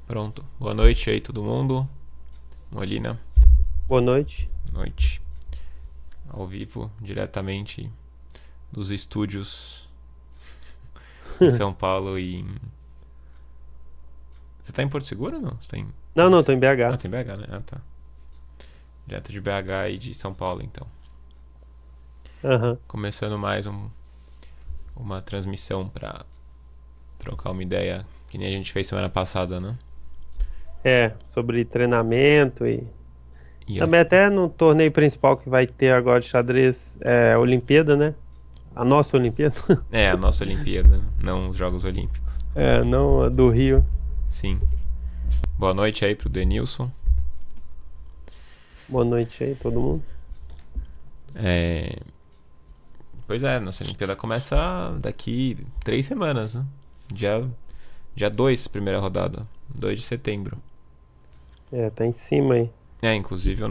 Pronto. Boa noite aí, todo mundo. Molina, Boa noite. noite. Ao vivo, diretamente dos estúdios em São Paulo e Você tá em Porto Seguro ou não? Você tá em... Não, não, tô em Ah, BH. tem BH, né? Ah, tá. Direto de BH e de São Paulo, então. Aham. Começando mais uma transmissão pra trocar uma ideia, que nem a gente fez semana passada, né? É, sobre treinamento e E também até no torneio principal que vai ter agora de xadrez, Olimpíada, né? A nossa Olimpíada. a nossa Olimpíada, não os Jogos Olímpicos. É, não a do Rio. Sim. Boa noite aí pro Denilson. Boa noite aí, todo mundo. É... Pois é, nossa Olimpíada começa daqui 3 semanas, né? Dia 2, primeira rodada. 2 de setembro. É, tá em cima aí. Inclusive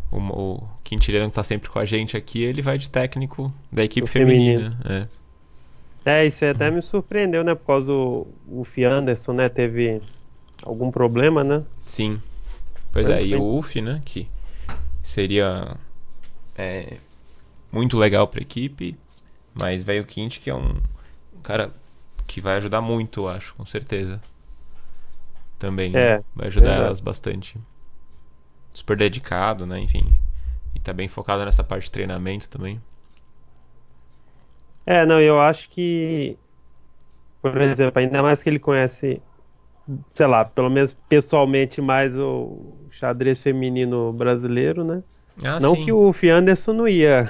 o Quintiliano que tá sempre com a gente aqui, ele vai de técnico da equipe O feminino. feminina. É. Isso aí até me surpreendeu, né? Por causa o Fianderson, né? Teve algum problema, né? Sim. Pois é, e o UF, né? Que seria muito legal pra equipe, mas veio o Quint, que é um cara que vai ajudar muito, eu acho, com certeza. Também, né? É, Vai ajudar verdade. elas bastante. Super dedicado, né? Enfim. E tá bem focado nessa parte de treinamento também. Não, eu acho que, por exemplo, ainda mais que ele conhece, sei lá, pelo menos pessoalmente mais o xadrez feminino brasileiro, né? Ah, Não que sim. o Fianderson não ia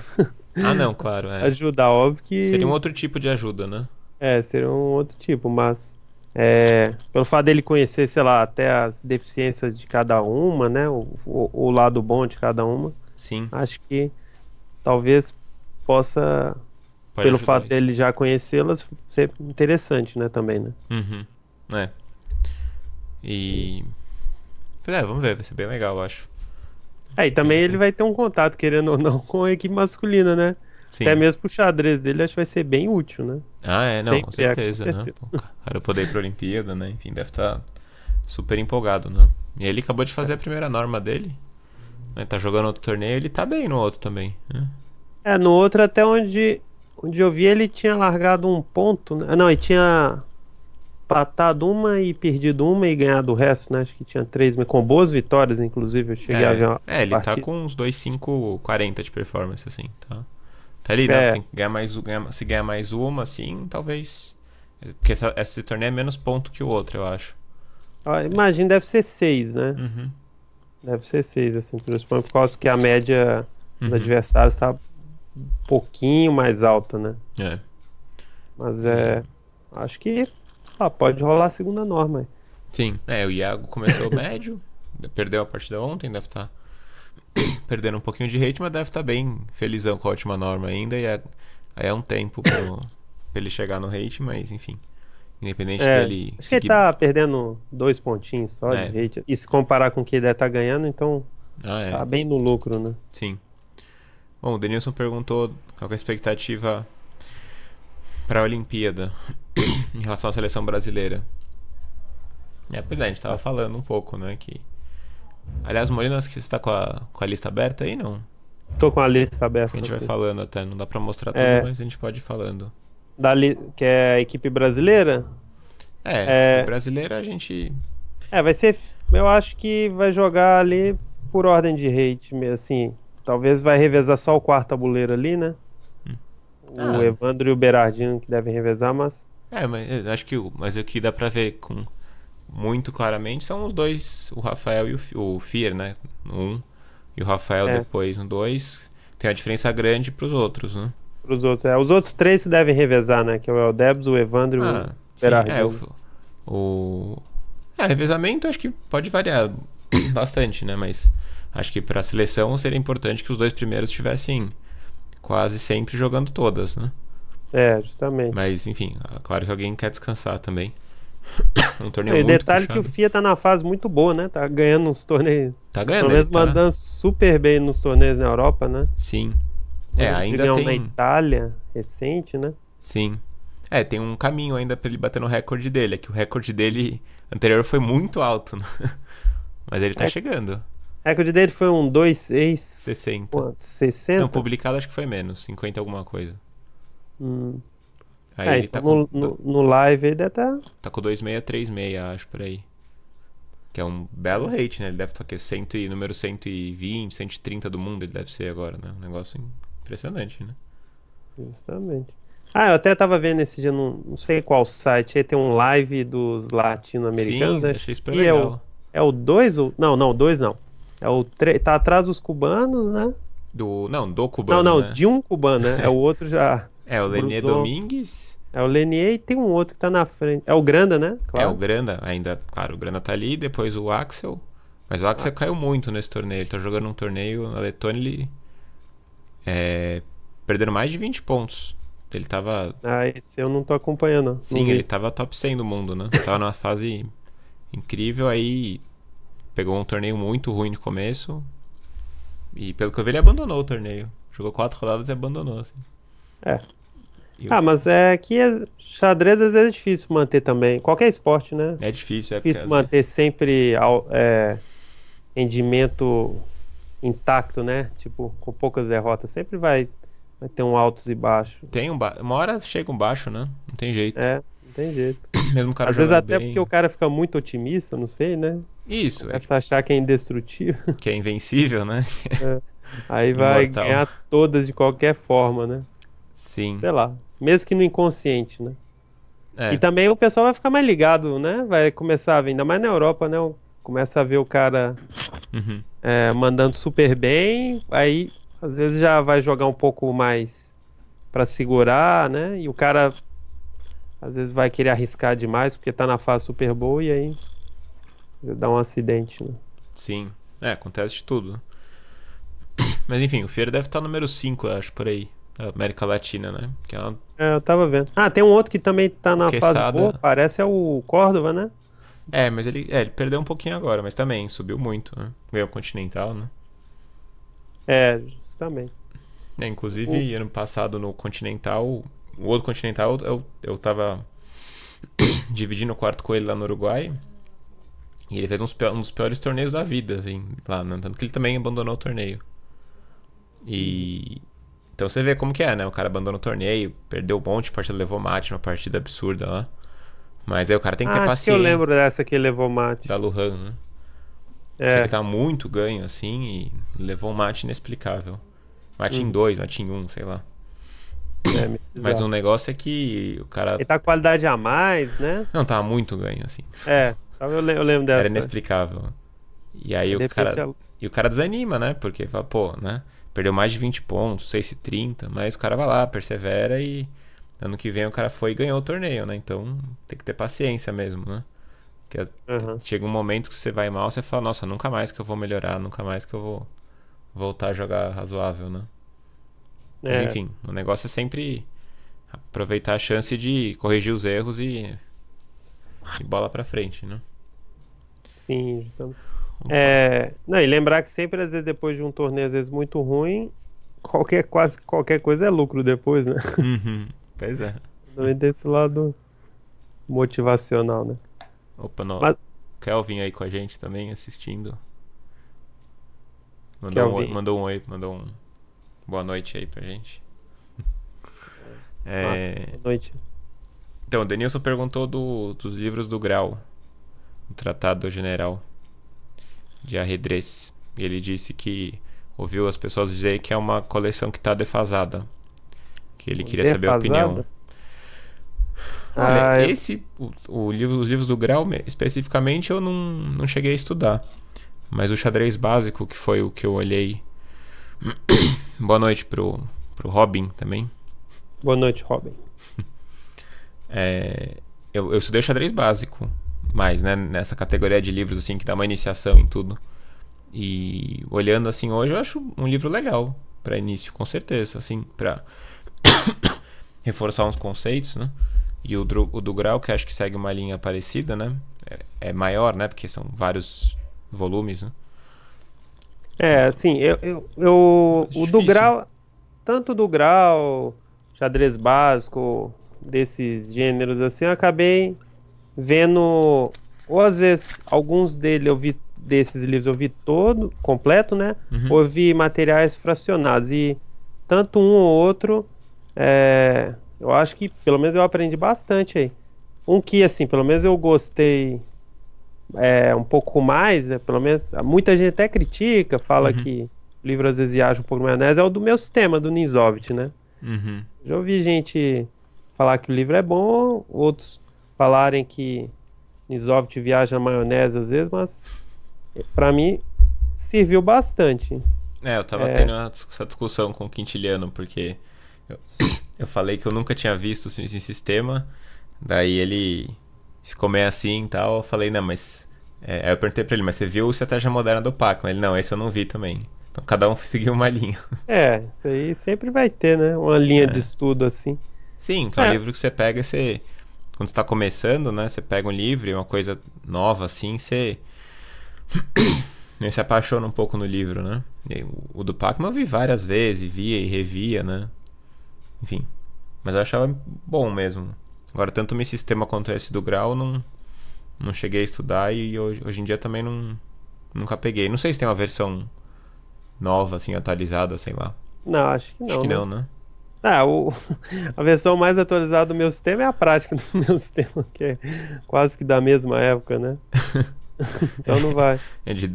Ah, não, claro, é. ajudar, óbvio Seria um que outro tipo de ajuda, né? seria um outro tipo, mas pelo fato dele conhecer, sei lá, até as deficiências de cada uma, né? O lado bom de cada uma, Sim, acho que talvez possa, pode pelo ajudar fato isso. dele já conhecê-las, ser interessante, né, também, né? Uhum. É. E. Pois é, vamos ver, vai ser bem legal, eu acho. E também Ele ele tem. vai ter um contato, querendo ou não, com a equipe masculina, né? Até Sim. mesmo pro xadrez dele, acho que vai ser bem útil, né? Não, com Sempre com certeza, né? certeza. Pô, o cara poder ir pra Olimpíada, né? Enfim, deve estar super empolgado, né? E ele acabou de fazer a primeira norma dele, né? Tá jogando outro torneio, ele tá bem no outro também, né? No outro, até onde eu vi, ele tinha largado um ponto, né? Não, ele tinha empatado uma e perdido uma e ganhado o resto, né? Acho que tinha três, mas com boas vitórias, inclusive. Eu cheguei a ver as Ele tá partidas. com uns 2,540 de performance, assim, tá? Tá ali, né? É, Tem que ganhar mais, se ganhar mais uma, assim, talvez. Porque esse torneio é menos ponto que o outro, eu acho. imagino, deve ser seis, né? Uhum. Deve ser seis, assim, principalmente por causa que a média dos Uhum. adversários está um pouquinho mais alta, né? É. Mas E. acho que pode rolar a segunda norma aí. Sim, o Iago começou médio, perdeu a partida ontem, deve estar perdendo um pouquinho de rate, mas deve estar bem felizão com a última norma ainda. Aí é um tempo pra ele chegar no rate, mas enfim. Independente dele Acho que ele seguir. tá perdendo dois pontinhos só de É. rate. E se comparar com o que ele deve estar ganhando, então Ah, é. tá bem no lucro, né? Sim. Bom, o Denilson perguntou qual que é a expectativa para a Olimpíada em relação à seleção brasileira. Pois é, a gente tava falando um pouco, né? Que. Aliás, Molina, acho que você tá com a lista aberta aí, não? Tô com a lista A aberta gente vai aqui. falando até, não dá pra mostrar tudo, É, mas a gente pode ir falando. que é a equipe brasileira. Equipe É, brasileira a gente. vai ser. Eu acho que vai jogar ali por ordem de rate, mesmo assim. Talvez vai revezar só o quarto tabuleiro ali, né? Hum. O Ah, Evandro e o Berardinho que devem revezar, mas. mas eu acho que mas o que dá pra ver com muito claramente são os dois, o Rafael e o Fier, né? No 1 e o Rafael É, depois no 2. Tem uma diferença grande pros outros, né? pros outros. Os outros três se devem revezar, né? Que é o Eldebs, o Evandro e o Sim, Berardinho. o revezamento acho que pode variar bastante, né? Mas acho que pra seleção seria importante que os dois primeiros estivessem quase sempre jogando todas, né? Justamente. Mas enfim, claro que alguém quer descansar também. Um torneio E o muito detalhe é que o puxado. FIA tá na fase muito boa, né? Tá ganhando uns torneios. Tá Pelo ganhando, ele menos tá. mandando super bem nos torneios na Europa, né? Sim. Lembra de Ainda ganhar um na tem. Itália recente, né? Sim. É, tem um caminho ainda pra ele bater no recorde dele. É que o recorde dele anterior foi muito alto, né? Mas ele tá É, chegando. o recorde dele foi um 2,6, 60. quanto? Não, 60? publicado acho que foi menos. 50 alguma coisa. Hum. Aí ele Então no live ele deve estar. tá com 2636, acho, por aí. Que é um belo rate, né? Ele deve estar aqui, número 120, 130 do mundo, ele deve ser agora, né? Um negócio impressionante, né? Justamente. Eu até tava vendo esse dia, não sei qual site, aí tem um live dos latino-americanos, Sim, acho achei super que legal. é o 2 ou... Não, não, o 2 não. É o 3, tá atrás dos cubanos, né? Não, do Não, cubano, não, né? de um cubano, né? É o outro já, É, o o Lenier Bruzon. Domingues. É o Lenier e tem um outro que tá na frente. É o Granda, né? É, o Claro. Granda, ainda, claro, o Granda tá ali, depois o Axel. Mas o Ah, Axel caiu muito nesse torneio. Ele tá jogando um torneio na Letônia, ele perdendo mais de 20 pontos. Ele tava. esse eu não tô acompanhando, não Sim, ele vi. tava top 100 do mundo, né? Tava numa fase incrível, aí pegou um torneio muito ruim no começo. E pelo que eu vi, ele abandonou o torneio. Jogou 4 rodadas e abandonou, assim. É. E o- Mas é que xadrez às vezes é difícil manter também. Qualquer esporte, né? É difícil, é porque Difícil manter sempre rendimento intacto, né? Tipo, com poucas derrotas. Sempre vai ter um altos e baixos. tem uma hora chega um baixo, né? Não tem jeito. Não tem jeito. Mesmo o cara Às vezes jogando até porque o bem. cara fica muito otimista, não sei, né? Isso, Começa a achar que é indestrutível. que é invencível, né? É. Aí vai Imortal. ganhar todas de qualquer forma, né? Sim. Sei lá. Mesmo que no inconsciente, né? E É. também o pessoal vai ficar mais ligado, né? Vai começar a ver, ainda mais na Europa, né? Começa a ver o cara Uhum. mandando super bem, aí às vezes já vai jogar um pouco mais pra segurar, né? E o cara às vezes vai querer arriscar demais porque tá na fase super boa e aí dá um acidente, né? Sim. É, acontece de tudo. Mas enfim, o Feira deve estar número 5, eu acho, por aí. Da América Latina, né? Que é uma Eu tava vendo. Tem um outro que também tá na fase boa, quesada. parece é o Córdoba, né? É, mas ele perdeu um pouquinho agora, mas também subiu muito, né? Ganhou o Continental, né? É, justamente. É, O- inclusive, ano passado no Continental, o outro Continental, eu tava dividindo o quarto com ele lá no Uruguai. E ele fez um dos piores torneios da vida, assim, lá, né? Tanto que ele também abandonou o torneio. E. Então você vê como que é, né? O cara abandona o torneio, perdeu um monte de partida, levou mate, uma partida absurda lá. Mas aí o cara tem que ter Acho que eu paciência lembro dessa que ele levou mate. da Luhan, né? Achei que ele É, tava muito ganho, assim, e levou um mate inexplicável. Mate em uhum, 2, mate em 1, sei lá. meio Mas o bizarro. negócio é que o cara Ele tá com qualidade a mais, né? não tava muito ganho, assim. Eu lembro Era dessa. inexplicável. E Aí aí de repente o cara desanima, né? Porque fala, pô, né? Perdeu mais de 20 pontos, 6 e 30, mas o cara vai lá, persevera e ano que vem o cara foi e ganhou o torneio, né? Então tem que ter paciência mesmo, né? Porque aham. chega um momento que você vai mal, você fala, nossa, nunca mais que eu vou melhorar, nunca mais que eu vou voltar a jogar razoável, né? Mas É, enfim, o negócio é sempre aproveitar a chance de corrigir os erros e bola pra frente, né? sim, justamente. Opa. Não, e lembrar que sempre, às vezes, depois de um torneio, às vezes, muito ruim, quase qualquer coisa é lucro depois, né? Uhum. Pois é. Também desse lado motivacional, né? Opa, no... Mas, Kelvin aí com a gente também assistindo. Kelvin, Mandou um boa noite aí pra gente. massa, É... boa noite. Então, o Denilson perguntou dos livros do Grau, o Tratado General de Ajedrez. E ele disse que ouviu as pessoas dizer que é uma coleção que tá defasada. Que ele queria saber a opinião. Defasada? Olha, Ah, eu- os livros do Grau, especificamente, eu não cheguei a estudar. Mas o xadrez básico, que foi o que eu olhei. Boa noite pro Robin também. Boa noite, Robin. Eu estudei o xadrez básico, mais, né? Nessa categoria de livros, assim, que dá uma iniciação em tudo. E olhando assim hoje, eu acho um livro legal para início, com certeza, assim, para reforçar uns conceitos, né? E o do Grau, que acho que segue uma linha parecida, né? É maior, né? Porque são vários volumes, né? Assim, o Acho do difícil. grau, tanto do grau, xadrez básico, desses gêneros assim, eu acabei vendo, ou às vezes alguns desses livros eu vi todo, completo, né? Uhum. Ou eu vi materiais fracionados. E tanto um ou outro, eu acho que pelo menos eu aprendi bastante aí. Um que, assim, pelo menos eu gostei um pouco mais, né? Pelo menos muita gente até critica, fala Uhum. que o livro às vezes viaja um pouco na maionese, é o do meu sistema, do Nizovit, né? Uhum. Já ouvi gente falar que o livro é bom, outros falarem que Nizovit viaja na maionese às vezes, mas pra mim serviu bastante. Eu tava tendo essa discussão com o Quintiliano, porque eu, eu falei que eu nunca tinha visto esse sistema, daí ele ficou meio assim e tal, eu falei, não, mas... aí eu perguntei pra ele, mas você viu o Estratégia Moderna do Pacman? Ele, não, esse eu não vi também. Então cada um seguiu uma linha. Isso aí sempre vai ter, né? Uma linha de estudo assim. Sim, que é um É, livro que você pega e você... Quando você tá começando, né, você pega um livro, uma coisa nova assim, você se apaixona um pouco no livro, né? E o do Pacman eu vi várias vezes, via e revia, né? Enfim. Mas eu achava bom mesmo. Agora, tanto o meu sistema quanto esse do Grau, não cheguei a estudar e hoje em dia também nunca peguei. Não sei se tem uma versão nova, assim, atualizada, sei lá. não, acho que Acho não, que né? não, né? A versão mais atualizada do meu sistema é a prática do meu sistema, que é quase que da mesma época, né? Então não vai. É de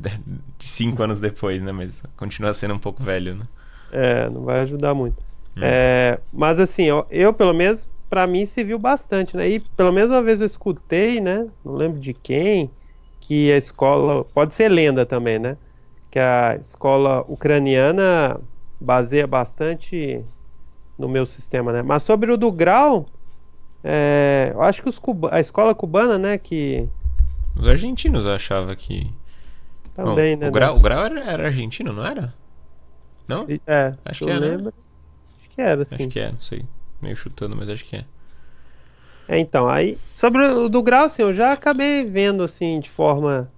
5 anos depois, né? Mas continua sendo um pouco velho, né? Não vai ajudar muito. Hum. Mas assim, eu, pelo menos, pra mim serviu bastante, né? E pelo menos uma vez eu escutei, né? Não lembro de quem, que a escola, pode ser lenda também, né? Que a escola ucraniana baseia bastante no meu sistema, né? Mas sobre o do Grau, eu acho que a escola cubana, né? Que Os argentinos eu achava que... Bom, também, né? O Grau era argentino, não era? Não? Acho Que eu que é, né? lembro, acho que era, Acho sim. que é, não sei. Meio chutando, mas acho que é. Então, aí, sobre o do Grau, assim, eu já acabei vendo, assim, de forma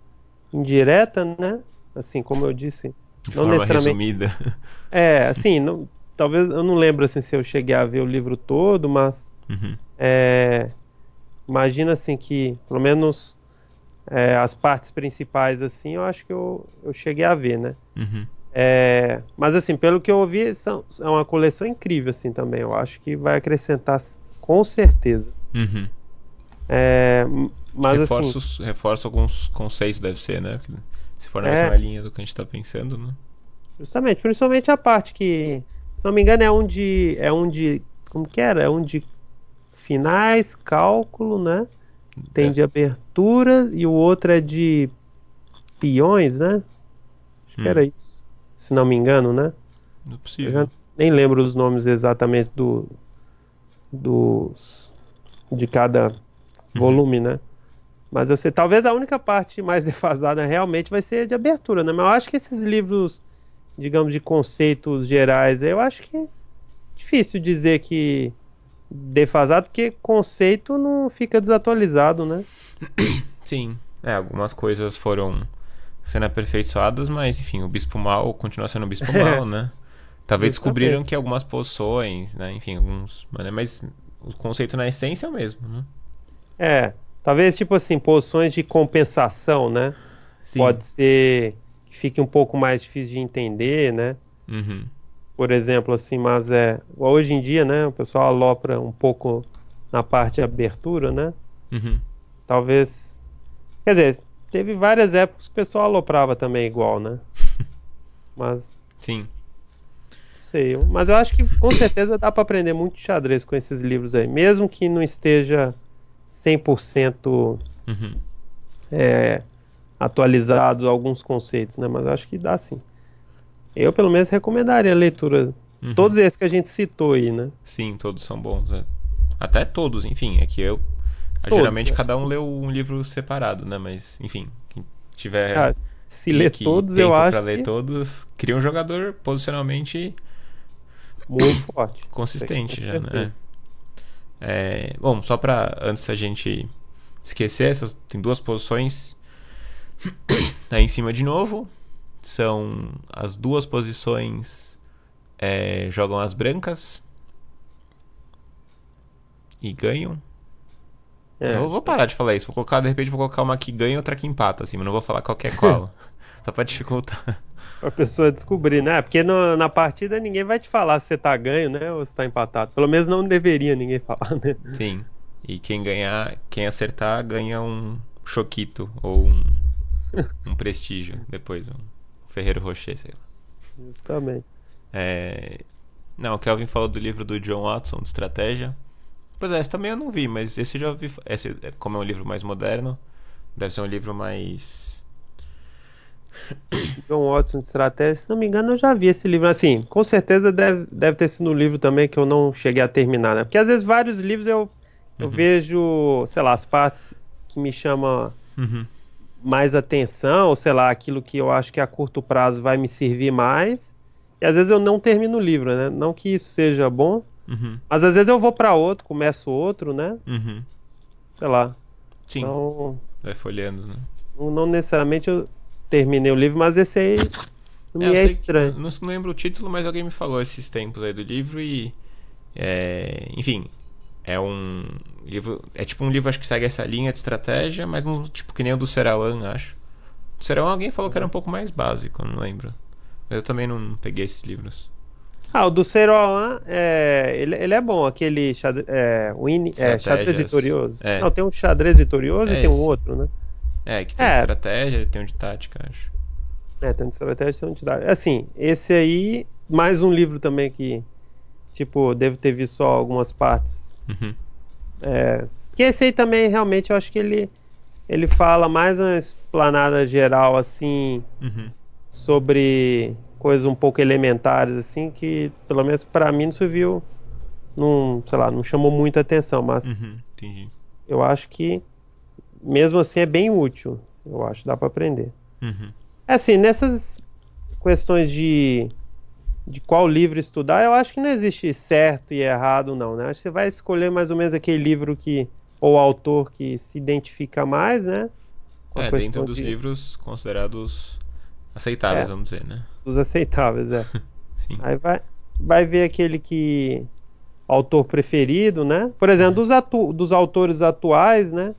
indireta, né? Assim, como eu disse, De não forma necessariamente. resumida. Assim, talvez eu não lembro assim se eu cheguei a ver o livro todo, mas Uhum. imagina assim que, pelo menos as partes principais, assim, eu acho que eu cheguei a ver, né? Uhum. Mas assim, pelo que eu ouvi, é uma coleção incrível, assim, também. Eu acho que vai acrescentar com certeza. Uhum. Mas assim, Reforço alguns conceitos, deve ser, né? Se for na é mesma linha do que a gente tá pensando, né? justamente, principalmente a parte que, se não me engano, é um de, como que era? É um de finais, cálculo, né? Tem Deve... de abertura e o outro é de peões, né? Acho que Hum, era isso. Se não me engano, né? não é Eu já possível. nem lembro os nomes exatamente dos de cada Uhum. volume, né? Mas eu sei, talvez a única parte mais defasada realmente vai ser a de abertura, né? Mas eu acho que esses livros, digamos, de conceitos gerais, eu acho que é difícil dizer que defasado, porque conceito não fica desatualizado, né? Sim. Algumas coisas foram sendo aperfeiçoadas, mas enfim, o Bispo Mal continua sendo o Bispo Mal, né? Talvez Justamente. descobriram que algumas poções, né? Enfim, alguns. Mas o conceito na essência é o mesmo, né? Talvez tipo assim, posições de compensação, né? Sim. Pode ser que fique um pouco mais difícil de entender, né? Uhum. Por exemplo, assim, mas igual hoje em dia, né? O pessoal alopra um pouco na parte de abertura, né? Uhum. Talvez, quer dizer, teve várias épocas que o pessoal aloprava também igual, né? Mas Sim. não sei, mas eu acho que com certeza dá para aprender muito xadrez com esses livros aí, mesmo que não esteja 100% Uhum. atualizados alguns conceitos, né? Mas eu acho que dá sim. Eu, pelo menos, recomendaria a leitura. Uhum. Todos esses que a gente citou aí, né? Sim, todos são bons. Até todos, enfim. É que Todos. geralmente cada um leu um livro separado, né? Mas, enfim, quem tiver Cara, se ler pique e todos, eu tempo pra acho ler que todos, cria um jogador posicionalmente muito forte. Isso aí, com consistente já, né? certeza. Bom, só pra antes a gente esquecer, tem duas posições aí em cima de novo. São as duas posições jogam as brancas e ganham. É, Eu vou parar de falar isso. Vou colocar, de repente, vou colocar uma que ganha e outra que empata, assim, mas não vou falar qual que é qual. Só pra dificultar. pra pessoa descobrir, né? Porque na partida ninguém vai te falar se você tá ganho, né? Ou se tá empatado. Pelo menos não deveria ninguém falar, né? Sim. E quem ganhar, quem acertar, ganha um choquito ou um prestígio. Depois, um Ferreiro Rocher, sei lá. Justamente. É... Não, o Kelvin falou do livro do John Watson, de estratégia. Pois é, esse também eu não vi, mas esse já vi. Esse, como é um livro mais moderno, deve ser um livro mais. John Watson de estratégia, se não me engano, eu já vi esse livro. Assim, com certeza deve ter sido um livro também que eu não cheguei a terminar, né? Porque às vezes vários livros eu Uhum. vejo, sei lá, as partes que me chamam Uhum. mais atenção, ou sei lá, aquilo que eu acho que a curto prazo vai me servir mais. E às vezes eu não termino o livro, né? Não que isso seja bom, Uhum. mas às vezes eu vou para outro, começo outro, né? Uhum. Sei lá. Sim, Então, vai folheando, né? não necessariamente eu terminei o livro, mas esse aí É, eu me é sei que. estranho. Não lembro o título, mas alguém me falou esses tempos aí do livro e. Enfim, é um livro. É tipo um livro, acho que segue essa linha de estratégia, mas não tipo que nem o do Serawan, acho. O Serawan alguém falou que era um pouco mais básico, eu não lembro. Mas eu também não peguei esses livros. Ah, o do Seroan, ele é bom, aquele xadrez Estratégias. vitorioso. É, Não, tem um xadrez vitorioso e é tem um esse. outro, né? É, que tem de É, estratégia, tem um de tática, acho. tem um de estratégia e tem um de dados. Assim, esse aí, mais um livro também que, tipo, devo ter visto só algumas partes. Uhum. Porque esse aí também, realmente, eu acho que ele fala mais uma explanada geral, assim, Uhum. sobre coisas um pouco elementares, assim, que, pelo menos pra mim, não se viu, não, sei lá, não chamou muita atenção, mas Uhum. Entendi. eu acho que, mesmo assim, é bem útil. Eu acho, dá pra aprender. Uhum. É assim, nessas questões de qual livro estudar, eu acho que não existe certo e errado, não, né? Acho que você vai escolher mais ou menos aquele livro que, ou autor que se identifica mais, né? Com a É, dentro questão dos livros considerados aceitáveis, é, vamos dizer, né? dos aceitáveis, é. Sim. Aí vai ver aquele que, autor preferido, né? Por exemplo, Uhum. dos autores atuais, né?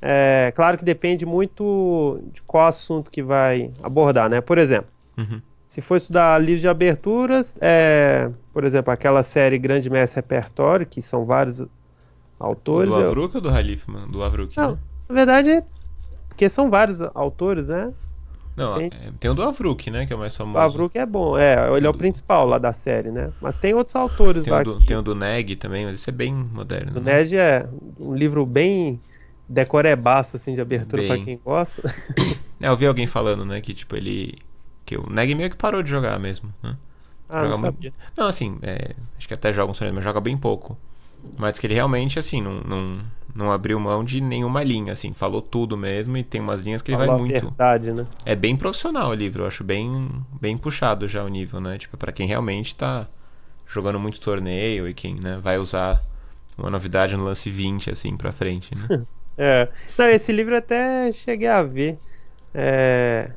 É claro que depende muito de qual assunto que vai abordar, né? Por exemplo, Uhum. se for estudar livros de aberturas, por exemplo, aquela série Grande Mestre Repertório, que são vários O do autores. Avruk ou do Halifman? Do Avruk, né? Não, na verdade, porque são vários autores, né? Não, Tem, tem o do Avruk, né? Que é o mais o famoso. Avruk é bom, ele Tem é o o do, principal lá da série, né? Mas tem outros autores lá tem que. o do Neg também, mas esse é bem moderno, O né? Ned é um livro bem decorebaço, assim, de abertura pra Bem. quem gosta. É, eu vi alguém falando, né? Que tipo, ele. Que o Neg meio que parou de jogar mesmo, né? Ah, não Joga muito. sabia. Não, assim, acho que até joga um sonho, mas joga bem pouco. Mas que ele realmente, assim, não abriu mão de nenhuma linha, assim, falou tudo mesmo e tem umas linhas que ele vai Falou a muito. verdade, né? É bem profissional o livro, eu acho bem puxado já o nível, né? Tipo, pra quem realmente tá jogando muito torneio e quem, né, vai usar uma novidade no lance 20, assim, pra frente, né? É. Não, esse livro eu até cheguei a ver. É,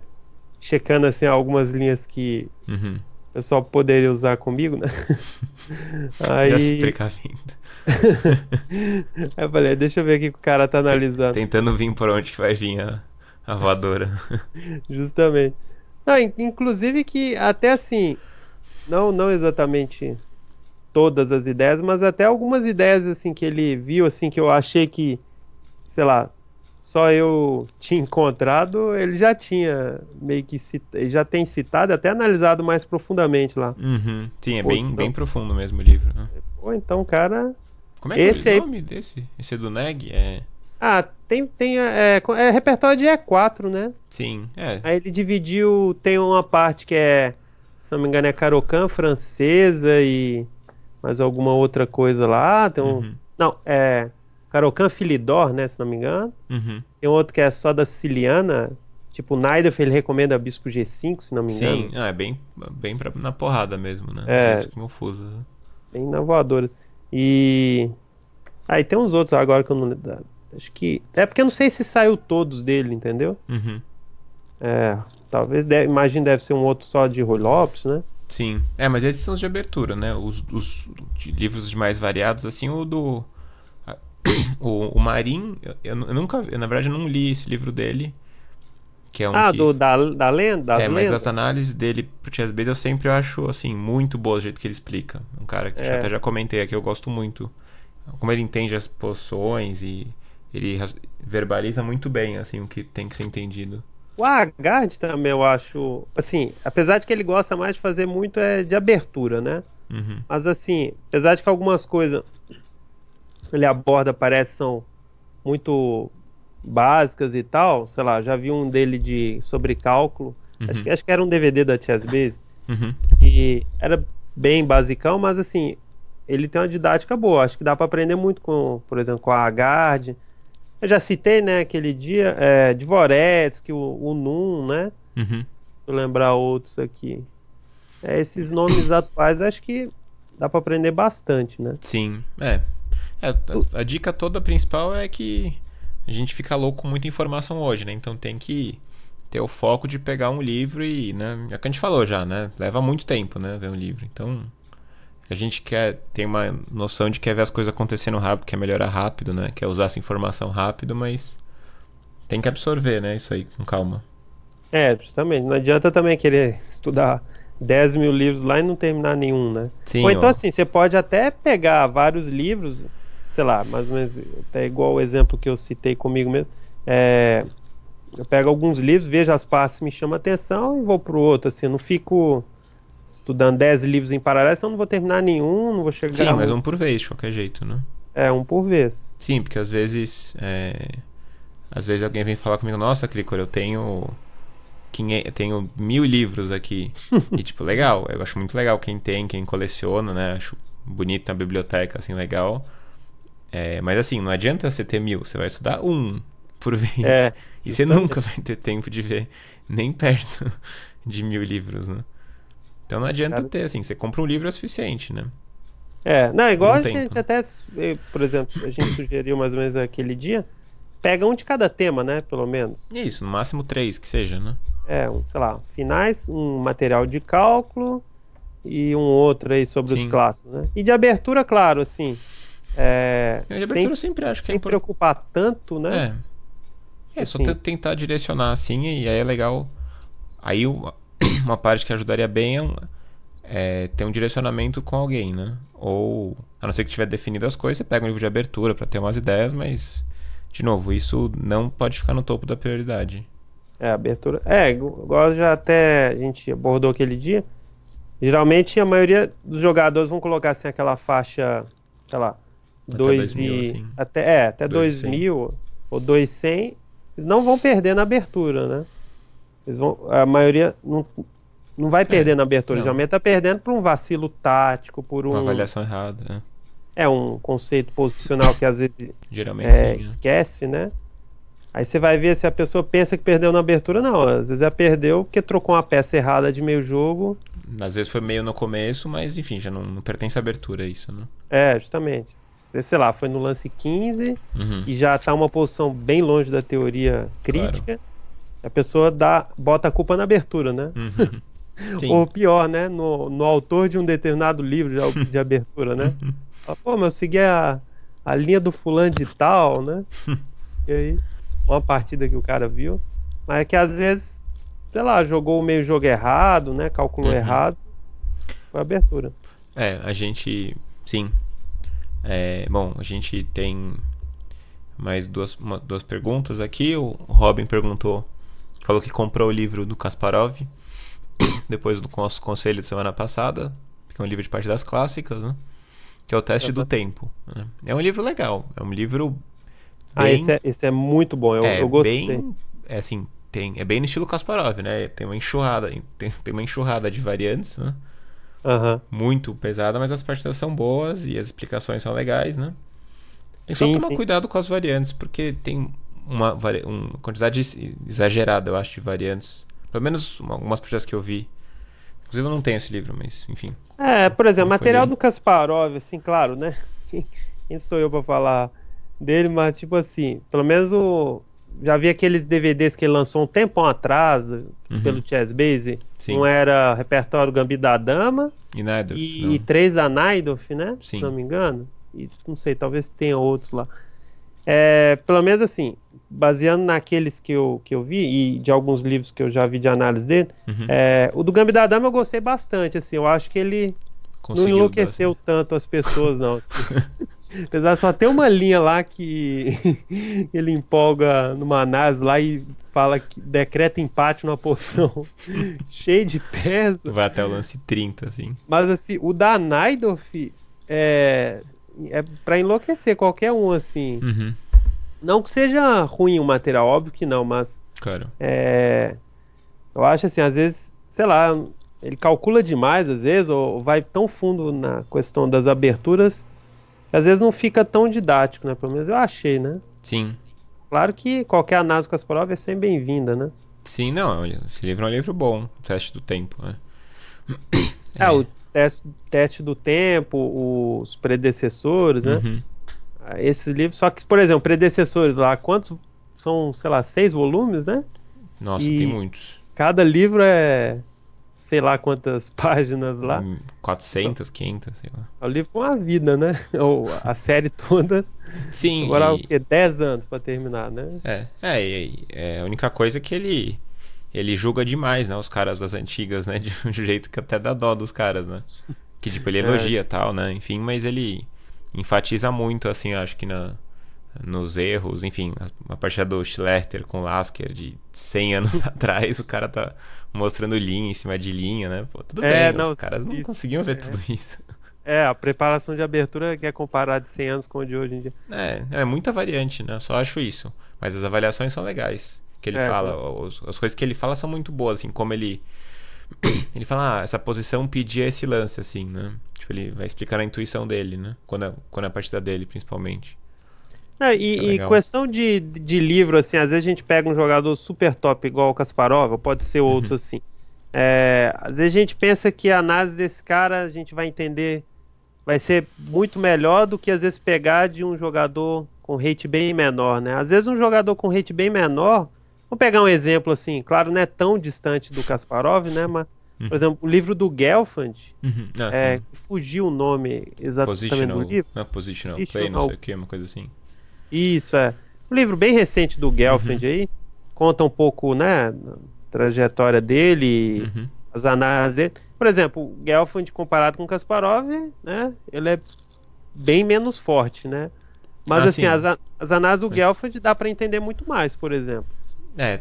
checando assim algumas linhas que Uhum. o pessoal poderia usar comigo, né? Já se Aí, precavendo. aí eu falei, deixa eu ver o que o cara tá analisando. Tentando vir por onde que vai vir a voadora. Justamente. Não, inclusive que até assim, não exatamente todas as ideias, mas até algumas ideias assim que ele viu assim que eu achei que, sei lá, só eu tinha encontrado, ele já tinha meio que ele já tem citado, até analisado mais profundamente lá. Uhum. Sim, é bem Posição. profundo mesmo o livro, né? Ou então, cara, Como é que é esse o aí. nome desse? Esse é do Neg? É repertório de E4, né? Sim, Aí ele dividiu, tem uma parte que se não me engano, é Caro-Kann francesa e mais alguma outra coisa lá. Uhum. Não, é Caro-Kann Philidor, né? Se não me engano. Uhum. Tem outro que é só da Siciliana, tipo Naidorf, ele recomenda Bispo G5, se não me engano. Sim, é bem na porrada mesmo, né? É, Isso que confuso. Né? bem na voadora. E aí tem uns outros agora que eu não acho que é porque eu não sei se saiu todos dele, entendeu? Uhum. Talvez, imagino deve ser um outro só de Rui Lopes, né? Sim. Mas esses são os de abertura, né? Os livros de mais variados, assim, o do O Marin, eu nunca, na verdade, eu não li esse livro dele, que é um Ah, que... da lenda, das Mas lendas? as análises dele pro Chess Base eu sempre acho, assim, muito boas do jeito que ele explica. Um cara que até É. já comentei aqui, eu gosto muito. Como ele entende as posições e ele verbaliza muito bem, assim, o que tem que ser entendido. O Agard também eu acho, assim, apesar de que ele gosta mais de fazer muito de abertura, né? Uhum, Mas assim, apesar de que algumas coisas ele aborda parece são muito básicas e tal, sei lá, já vi um dele sobre cálculo, uhum, acho que era um DVD da Chessbase, uhum. e era bem basicão, mas assim, ele tem uma didática boa, acho que dá para aprender muito com, por exemplo, com a Agard. Eu já citei, né, aquele dia, Dvoretsky, o Num, né? Uhum. Se eu lembrar outros aqui. Esses nomes atuais acho que dá para aprender bastante, né? Sim, a dica toda principal é que a gente fica louco com muita informação hoje, né? Então tem que ter o foco de pegar um livro e, né? É o que a gente falou já, né? Leva muito tempo, né? Ver um livro. Então a gente tem uma noção de que quer ver as coisas acontecendo rápido, quer melhorar rápido, né? Quer usar essa informação rápido, mas tem que absorver, né? Isso aí, com calma. Justamente. Não adianta também querer estudar 10 mil livros lá e não terminar nenhum, né? Ou Sim, então, ó. assim, você pode até pegar vários livros, sei lá, mais ou menos, até igual o exemplo que eu citei comigo mesmo. Eu pego alguns livros, vejo as partes que me chamam a atenção e vou pro outro, assim, eu não fico estudando 10 livros em paralelo, senão eu não vou terminar nenhum, não vou Sim, chegar mas muito. um por vez, de qualquer jeito, né? Um por vez. Sim, porque às vezes alguém vem falar comigo, nossa, Cricor, eu tenho 1000 livros aqui. E tipo, legal, eu acho muito legal quem coleciona, né? Acho bonita a biblioteca, assim, legal. Mas assim, não adianta você ter 1000, você vai estudar um por vez. E você Justamente. nunca vai ter tempo de ver nem perto de 1000 livros, né? Então não adianta Cara, ter, assim, você compra um livro é suficiente, né? não, Por igual um a tempo. gente até, por exemplo, a gente sugeriu mais ou menos aquele dia, pega um de cada tema, né, pelo menos. E é isso, no máximo 3 que seja, né? Sei lá, finais, um material de cálculo e um outro aí sobre os Sim. clássicos, né? E de abertura, claro, assim, De abertura eu sempre acho que é sem importante. preocupar tanto, né? Só Assim, tentar direcionar assim, e aí é legal. Aí uma parte que ajudaria bem é ter um direcionamento com alguém, né? Ou, a não ser que tiver definido as coisas, você pega um livro de abertura pra ter umas ideias, mas, de novo, isso não pode ficar no topo da prioridade. abertura. Igual já até a gente abordou aquele dia. Geralmente a maioria dos jogadores vão colocar assim aquela faixa, sei lá, Até 2 2000, assim. até 2.100. 2000 ou 2.100, eles não vão perder na abertura, né? A maioria não vai perder na abertura, não. geralmente tá perdendo por um vacilo tático, por Uma avaliação errada, né? um conceito posicional que às vezes Geralmente sim, né? esquece, né? Aí você vai ver se a pessoa pensa que perdeu na abertura, não. Às vezes ela perdeu porque trocou uma peça errada de meio jogo. Às vezes foi meio no começo, mas enfim, já não pertence à abertura isso, né? Justamente. Às vezes, sei lá, foi no lance 15 Uhum. e já tá uma posição bem longe da teoria crítica. A pessoa bota a culpa na abertura, né? Uhum. Sim. Ou pior, né? No autor de um determinado livro de abertura, né? Fala, pô, mas eu segui a linha do fulano de tal, né? E aí, uma partida que o cara viu. Mas é que às vezes, sei lá, jogou o meio jogo errado, né? Calculou errado. Foi a abertura. A gente. Sim. Bom, a gente tem mais duas perguntas aqui. O Robin falou que comprou o livro do Kasparov depois do nosso conselho de semana passada, que é um livro de partidas clássicas, né? Que é o Teste do Tempo, né? É um livro legal, é um livro bem... esse é muito bom, eu gostei. Bem, assim, é bem no estilo Kasparov, né? Tem uma enxurrada de variantes, né? Muito pesada, mas as partidas são boas e as explicações são legais, né? Tem só tomar cuidado com as variantes, porque tem uma quantidade exagerada, eu acho, de variantes. Pelo menos algumas partidas que eu vi. Inclusive eu não tenho esse livro, mas enfim. Por exemplo, material do Kasparov, assim, claro, né? Quem sou eu pra falar dele, mas tipo assim, pelo menos já vi aqueles DVDs que ele lançou um tempão atrás pelo Chessbase. Sim. Um era Repertório Gambito da Dama E Naidorf, e 3 a Naidorf, né? Sim. Se não me engano. E não sei, talvez tenha outros lá. Pelo menos assim, baseando naqueles que eu vi e de alguns livros que eu já vi de análise dele, Uhum. o do Gambit da Dama eu gostei bastante, assim, eu acho que ele não Conseguiu dar assim. enlouqueceu tanto as pessoas, não, assim. Apesar de só ter uma linha lá que ele empolga numa análise lá e fala que decreta empate numa poção cheio de peso. Vai até o lance 30, assim. Mas assim, o da Naidorf é pra enlouquecer qualquer um, assim. Uhum. Não que seja ruim o material, óbvio que não, mas Claro. eu acho assim, às vezes, sei lá, ele calcula demais, às vezes, ou vai tão fundo na questão das aberturas, que às vezes não fica tão didático, né? Pelo menos eu achei, né? Sim. Claro que qualquer análise com as provas é sempre bem-vinda, né? Sim, não. Esse livro é um livro bom. O Teste do Tempo, né? O teste do tempo, os predecessores, né? Uhum. Esses livros, só que, por exemplo, predecessores lá, quantos são, sei lá, 6 volumes, né? Nossa, tem E muitos. cada livro é, sei lá quantas páginas lá. 400, 500, sei lá. É o livro com a vida, né? Ou a série toda. Sim, Agora, o quê? 10 anos pra terminar, né? a única coisa é que ele julga demais, né, os caras das antigas, né, de um jeito que até dá dó dos caras, né? Que tipo, ele É, elogia tal, né? Enfim, mas ele enfatiza muito, assim, acho que nos erros, enfim, a partida do Schlechter com o Lasker de 100 anos atrás, o cara tá mostrando linha em cima de linha, né? Pô, tudo bem, os não, caras não isso. conseguiam ver tudo isso. A preparação de abertura que é comparada de 100 anos com o de hoje em dia. É muita variante, né? Só acho isso. Mas as avaliações são legais. Que ele fala, as coisas que ele fala são muito boas, assim, como ele fala, essa posição pedia esse lance, assim, né? Tipo, ele vai explicar a intuição dele, né? Quando é a partida dele, principalmente. Isso é E legal. questão de livro, assim, às vezes a gente pega um jogador super top igual o Kasparov, ou pode ser outros Uhum. assim. Às vezes a gente pensa que a análise desse cara a gente vai entender, vai ser muito melhor do que às vezes pegar de um jogador com rate bem menor, né? Às vezes um jogador com rate bem menor, vamos pegar um exemplo assim, claro, não é tão distante do Kasparov, né? Mas, por Uhum. exemplo, o livro do Gelfand, Uhum. Ah, sim. fugiu o nome exatamente do livro. Positional play, não sei o que, uma coisa assim. Isso, é. Um livro bem recente do Gelfand Uhum. aí, conta um pouco, né, a trajetória dele, Uhum. as análises dele. Por exemplo, o Gelfand comparado com o Kasparov, né, ele é bem menos forte, né? Mas Ah, assim, sim. as análises do Mas- Gelfand dá pra entender muito mais, por exemplo.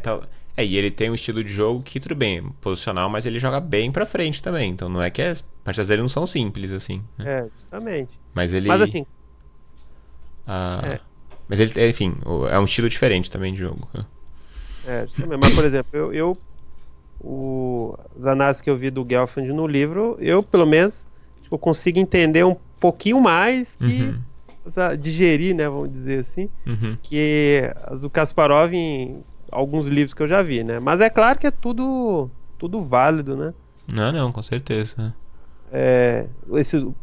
Tal. E ele tem um estilo de jogo que, tudo bem, é posicional, mas ele joga bem pra frente também. Então não é que as partidas dele não são simples, assim, né? Justamente. Mas ele. Mas assim, ah, é, mas ele, enfim, é um estilo diferente também de jogo. justamente. Mas, por exemplo, as análises que eu vi do Gelfand no livro, eu, pelo menos, acho que eu consigo entender um pouquinho mais que Uhum. digerir, né, vamos dizer assim, Uhum. que as do Kasparov em alguns livros que eu já vi, né? Mas é claro que é tudo válido, né? Não, com certeza.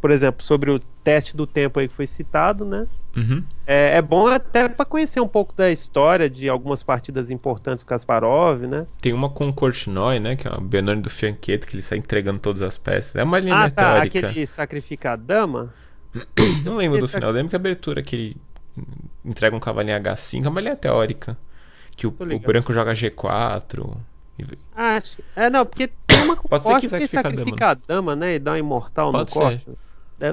Por exemplo, sobre o teste do tempo aí que foi citado, né? Uhum. É bom até para conhecer um pouco da história de algumas partidas importantes do Kasparov, né? Tem uma com o Korchnoi, né? Que é o Bernardo do Fianchetto, que ele sai entregando todas as peças. É uma linha Ah, meio tá, teórica. aquele sacrifica a dama. Não lembro do Esse final. Eu lembro que a abertura que ele entrega um cavalinho H5 é uma linha teórica. Que tô o ligado. branco joga G4. Não, porque tem uma Pode ser corte que que sacrifica a dama, né? E dá um imortal no Pode ser. corte.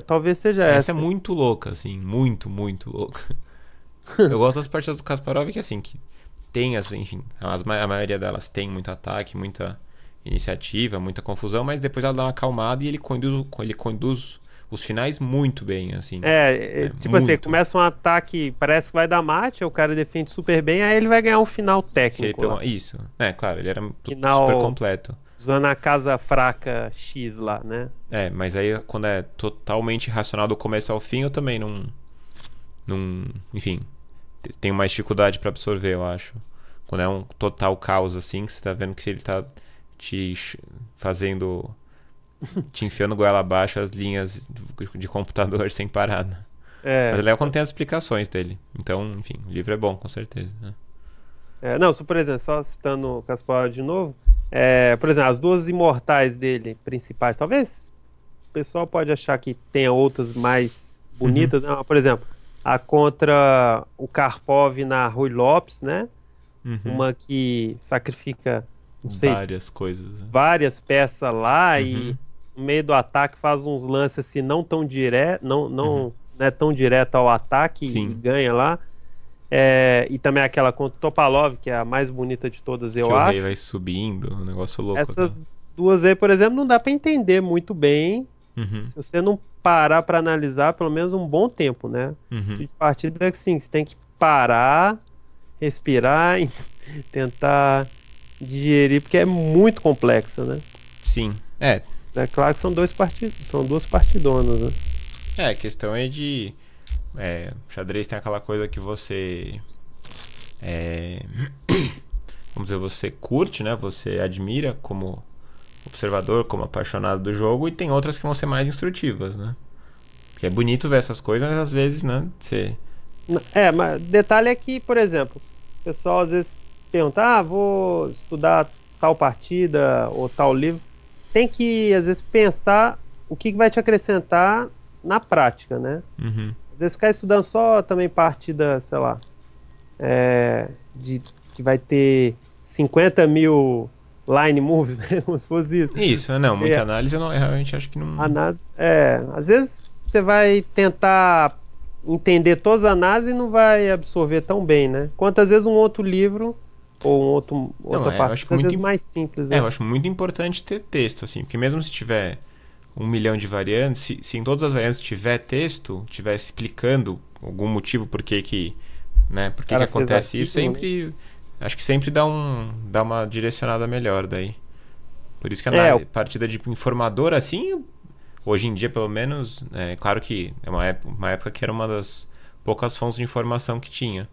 Talvez seja Essa essa. é muito louca, assim. Muito, muito louca. Eu gosto das partidas do Kasparov que, assim, que tem, assim, enfim, a maioria delas tem muito ataque, muita iniciativa, muita confusão, mas depois ela dá uma acalmada e ele conduz os finais muito bem, assim. Tipo assim, muito. começa um ataque, parece que vai dar mate, aí o cara defende super bem, aí ele vai ganhar um final técnico lá. Isso. Claro, ele era Final super completo. usando a casa fraca X lá, né? Mas aí quando é totalmente irracional do começo ao fim, eu também não enfim, tenho mais dificuldade pra absorver, eu acho. Quando é um total caos assim, que você tá vendo que ele tá fazendo, te enfiando goela abaixo as linhas de computador sem parar, né? Mas é legal quando tem as explicações dele. Então, enfim, o livro é bom, com certeza, né? Não, por exemplo, só citando o Kasparov de novo, por exemplo, as duas imortais dele, principais, talvez o pessoal pode achar que tenha outras mais bonitas, né? Por exemplo, A contra o Karpov na Rui Lopes, né? Uhum. Uma que sacrifica, não sei, Várias coisas, né? várias peças lá e Uhum. no meio do ataque faz uns lances assim não tão direto, Uhum. não é tão direto ao ataque e Sim. ganha lá. É, e também aquela contra o Topalov, que é a mais bonita de todas, Que eu o rei acho. vai subindo, um negócio louco, Essas aquela. duas aí, por exemplo, não dá pra entender muito bem Uhum. se você não parar pra analisar pelo menos um bom tempo, né? O Uhum. tipo de partida é que sim, você tem que parar, respirar e tentar digerir, porque é muito complexa, né? Sim. É claro que são duas partidonas, né? A questão é de. Xadrez tem aquela coisa que você. é, Vamos dizer, você curte, né? Você admira como observador, como apaixonado do jogo, e tem outras que vão ser mais instrutivas, né? Porque é bonito ver essas coisas, mas às vezes, né? Você. É, mas detalhe é que, por exemplo, o pessoal às vezes pergunta, vou estudar tal partida ou tal livro. Tem que, às vezes, pensar o que vai te acrescentar na prática, né? Uhum. Às vezes ficar estudando só também partida, sei lá, de que vai ter 50 mil line moves, né? Como se fosse isso. Isso, não, muita É, análise eu realmente acho que não. análise, às vezes você vai tentar entender todas as análises e não vai absorver tão bem, né? Quanto às vezes um outro livro ou Não, outra eu acho que partida, às muito. vezes mais simples, Eu né? acho muito importante ter texto, assim, porque mesmo se tiver 1 milhão de variantes, se em todas as variantes tiver texto, tiver explicando algum motivo por O que cara fez acontece isso, aquilo, né? sempre, acho que sempre dá uma direcionada melhor daí. Por isso que a É, partida de informador, assim, hoje em dia, pelo menos, é claro que é uma época que era uma das poucas fontes de informação que tinha.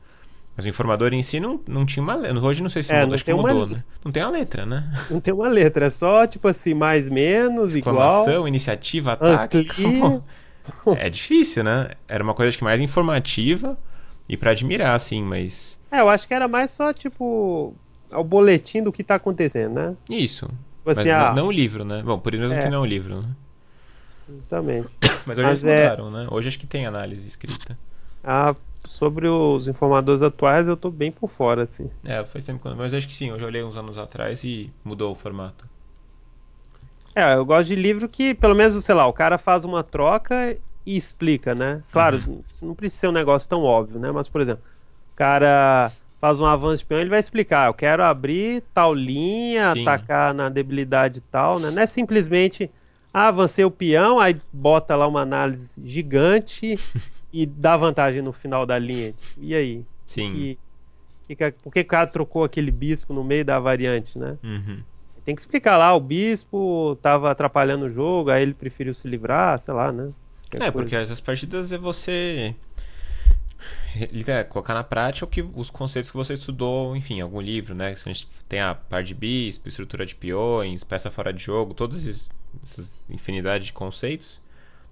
Mas o informador em si não tinha uma letra. Hoje não sei se mudou, não acho que tem uma, mudou, né? Não tem a letra, né? não tem uma letra, é só tipo assim, mais menos, igual, Exclamação, iniciativa, ataque, unclear. acabou. É difícil, né? Era uma coisa acho que mais informativa e pra admirar, assim, mas. Eu acho que era mais só tipo o boletim do que tá acontecendo, né? Isso. Tipo Mas assim, não o livro, né? Bom, por isso mesmo que é, não é o livro, né? justamente. Mas hoje eles Mas mudaram, né? Hoje acho que tem análise escrita. a, sobre os informadores atuais eu tô bem por fora, assim. Faz tempo quando. Mas acho que sim, eu já olhei uns anos atrás e mudou o formato. É, eu gosto de livro que, pelo menos, sei lá, o cara faz uma troca e explica, né? Claro, Uhum. não precisa ser um negócio tão óbvio, né? Mas, por exemplo, o cara faz um avanço de peão, ele vai explicar, eu quero abrir tal linha, Sim. atacar na debilidade tal, né? Não é simplesmente, avancei o peão, aí bota lá uma análise gigante e dá vantagem no final da linha. Tipo, e aí? Sim. Por que o cara trocou aquele bispo no meio da variante, né? Uhum. Tem que explicar lá, o bispo tava atrapalhando o jogo, aí ele preferiu se livrar, sei lá, né? Qualquer coisa. Porque essas partidas é você colocar na prática os conceitos que você estudou, enfim, em algum livro, né? Se a gente tem a par de bispo, estrutura de peões, peça fora de jogo, essas infinidade de conceitos.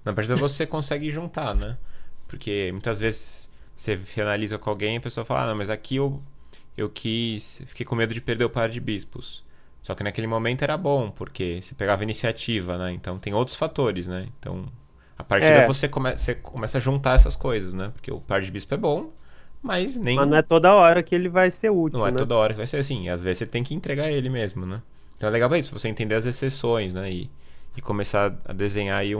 Na partida você consegue juntar, né? Porque muitas vezes você finaliza com alguém e a pessoa fala, não, mas aqui fiquei com medo de perder o par de bispos. Só que naquele momento era bom, porque você pegava iniciativa, né? Então tem outros fatores, né? Então a partida É, você começa a juntar essas coisas, né? Porque o par de bispo é bom, mas mas não nem. é toda hora que ele vai ser Não útil, é né? toda hora que vai ser assim. Às vezes você tem que entregar ele mesmo, né? Então é legal pra isso, você entender as exceções, né? E começar a desenhar aí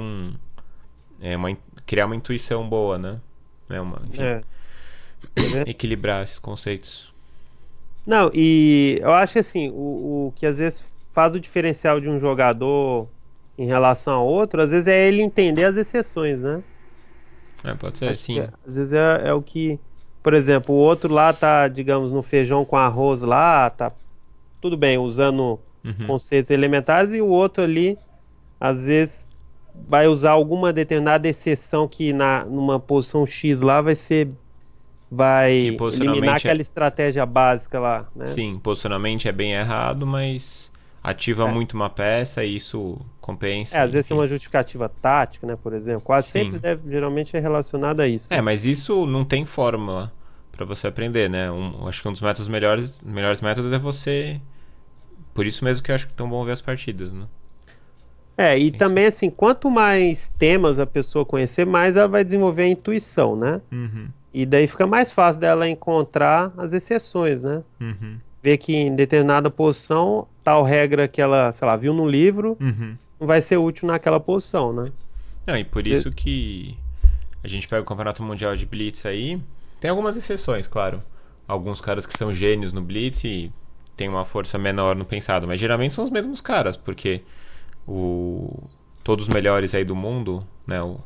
criar uma intuição boa, né? Enfim, É, quer ver? equilibrar esses conceitos. Não, e eu acho que assim, o que às vezes faz o diferencial de um jogador em relação a outro, às vezes é ele entender as exceções, né? Pode ser, Acho que sim. às vezes é o que, por exemplo, o outro lá tá, digamos, no feijão com arroz lá, tá tudo bem, usando Uhum. conceitos elementares, e o outro ali, às vezes, vai usar alguma determinada exceção que numa posição X lá Que vai eliminar posicionalmente aquela estratégia básica lá, né? sim, posicionalmente é bem errado, mas ativa É, muito uma peça e isso compensa, às vezes tem enfim. uma justificativa tática, né, por exemplo. Quase sempre Sim. geralmente é relacionado a isso, né? Mas isso não tem fórmula pra você aprender, né? Acho que um dos métodos melhores métodos é você. Por isso mesmo que eu acho que é tão bom ver as partidas, né? E Quem sabe? também assim, quanto mais temas a pessoa conhecer, mais ela vai desenvolver a intuição, né? Uhum, E daí fica mais fácil dela encontrar as exceções, né? uhum, Ver que em determinada posição, tal regra que ela, sei lá, viu no livro, uhum. não vai ser útil naquela posição, né? Não, e por E- isso que a gente pega o Campeonato Mundial de Blitz aí. Tem algumas exceções, claro. Alguns caras que são gênios no Blitz e tem uma força menor no pensado, mas geralmente são os mesmos caras, porque o todos os melhores aí do mundo, né, o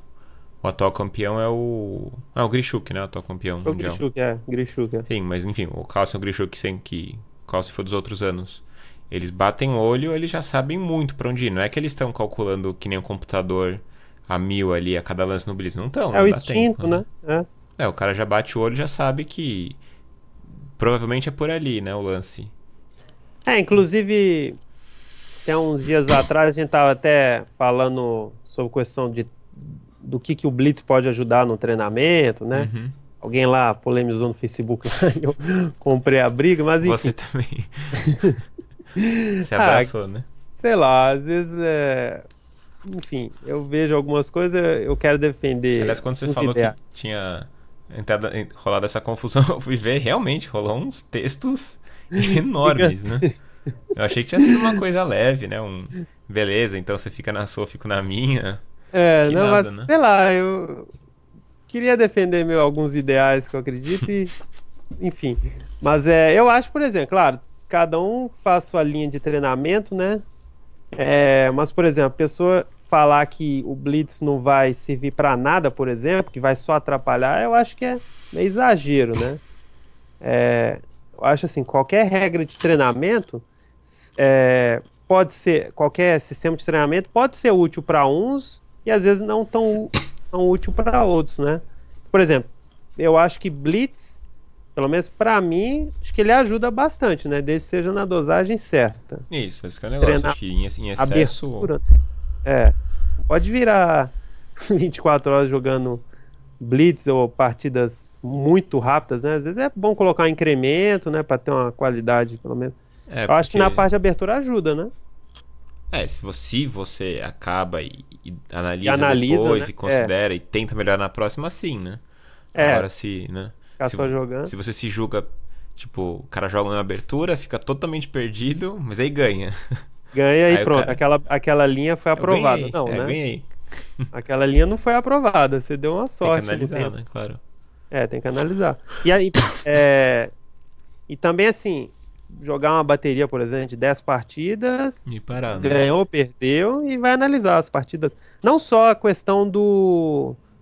atual campeão é o Grishuk, né, o atual campeão O mundial. Grishuk, Grishuk, Sim, mas enfim, o Carlsen e o Grishuk sem que o Carlsen foi dos outros anos. Eles batem o olho, eles já sabem muito pra onde ir. Não é que eles estão calculando que nem um computador a 1000 ali a cada lance no Blitz. Não estão, É o não dá tempo, instinto, né? né? É. O cara já bate o olho e já sabe que provavelmente é por ali, né, o lance. Inclusive, tem uns dias atrás a gente tava até falando sobre questão do que o Blitz pode ajudar no treinamento, né? Uhum. Alguém lá polemizou no Facebook, e eu comprei a briga, mas Você enfim. também se Ah, abraçou, né? sei lá, às vezes enfim, eu vejo algumas coisas, eu quero defender Aliás, quando você uns falou que ideais. tinha rolado essa confusão, eu fui ver, realmente, rolou uns textos enormes, né? Eu achei que tinha sido uma coisa leve, né? Beleza, então você fica na sua, eu fico na minha. Que Não, mas nada, né? sei lá, eu queria defender alguns ideais que eu acredito e, enfim. Mas eu acho, por exemplo, claro, cada um faz sua linha de treinamento, né? Mas, por exemplo, a pessoa falar que o Blitz não vai servir para nada, por exemplo, que vai só atrapalhar, eu acho que é meio exagero, né? Eu acho assim, qualquer regra de treinamento pode ser, qualquer sistema de treinamento pode ser útil para uns e às vezes não tão útil para outros, né? Por exemplo, eu acho que Blitz, pelo menos para mim, acho que ele ajuda bastante, né? Desde que seja na dosagem certa. Isso, esse que é o negócio. Treinar Acho que em excesso. abertura, é, pode virar 24 horas jogando blitz ou partidas muito rápidas, né? Às vezes é bom colocar um incremento, né, para ter uma qualidade, pelo menos. Eu acho que na Porque. parte de abertura ajuda, né? Se você acaba e E analisa analisa, depois né? e considera e tenta melhorar na próxima, sim, né? É, Agora se, né? ficar Se, só vo- jogando. se você se julga, tipo, o cara joga na abertura, fica totalmente perdido, mas aí ganha. Ganha e Aí o pronto, cara, aquela linha foi eu aprovada. ganhei, Não, né? ganhei. Aquela linha não foi aprovada, você deu uma Tem que sorte no analisar, tempo. né? Claro. Tem que analisar. E aí, é, e também assim, jogar uma bateria, por exemplo, de 10 E partidas, parar, né? ganhou, perdeu, e vai analisar as partidas. Não só a questão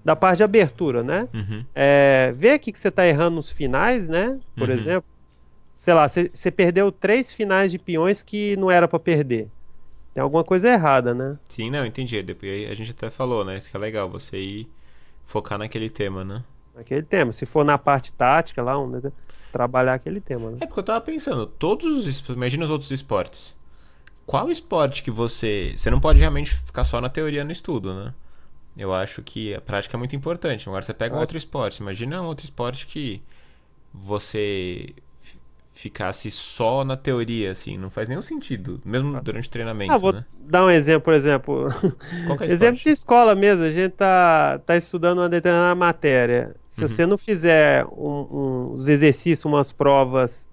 da parte de abertura, né? Uhum, Ver aqui que você está errando nos finais, né? Por uhum. exemplo, sei lá, você perdeu 3 finais de peões que não era para perder. Tem alguma coisa errada, né? Sim, não, entendi. Depois aí a gente até falou, né? Isso que é legal, você ir focar naquele tema, né? Aquele tema. Se for na parte tática lá, trabalhar aquele tema, né? É porque eu tava pensando, imagina os outros esportes. Qual esporte que você não pode realmente ficar só na teoria no estudo, né? Eu acho que a prática é muito importante. Agora você pega um Eu acho- outro esporte, imagina um outro esporte que você ficasse só na teoria, assim, não faz nenhum sentido, mesmo durante o treinamento, Vou né? dar um exemplo, por exemplo. Qual que é o Exemplo de esporte? escola mesmo. A gente tá estudando uma determinada matéria. Se Uhum. você não fizer uns exercícios, umas provas,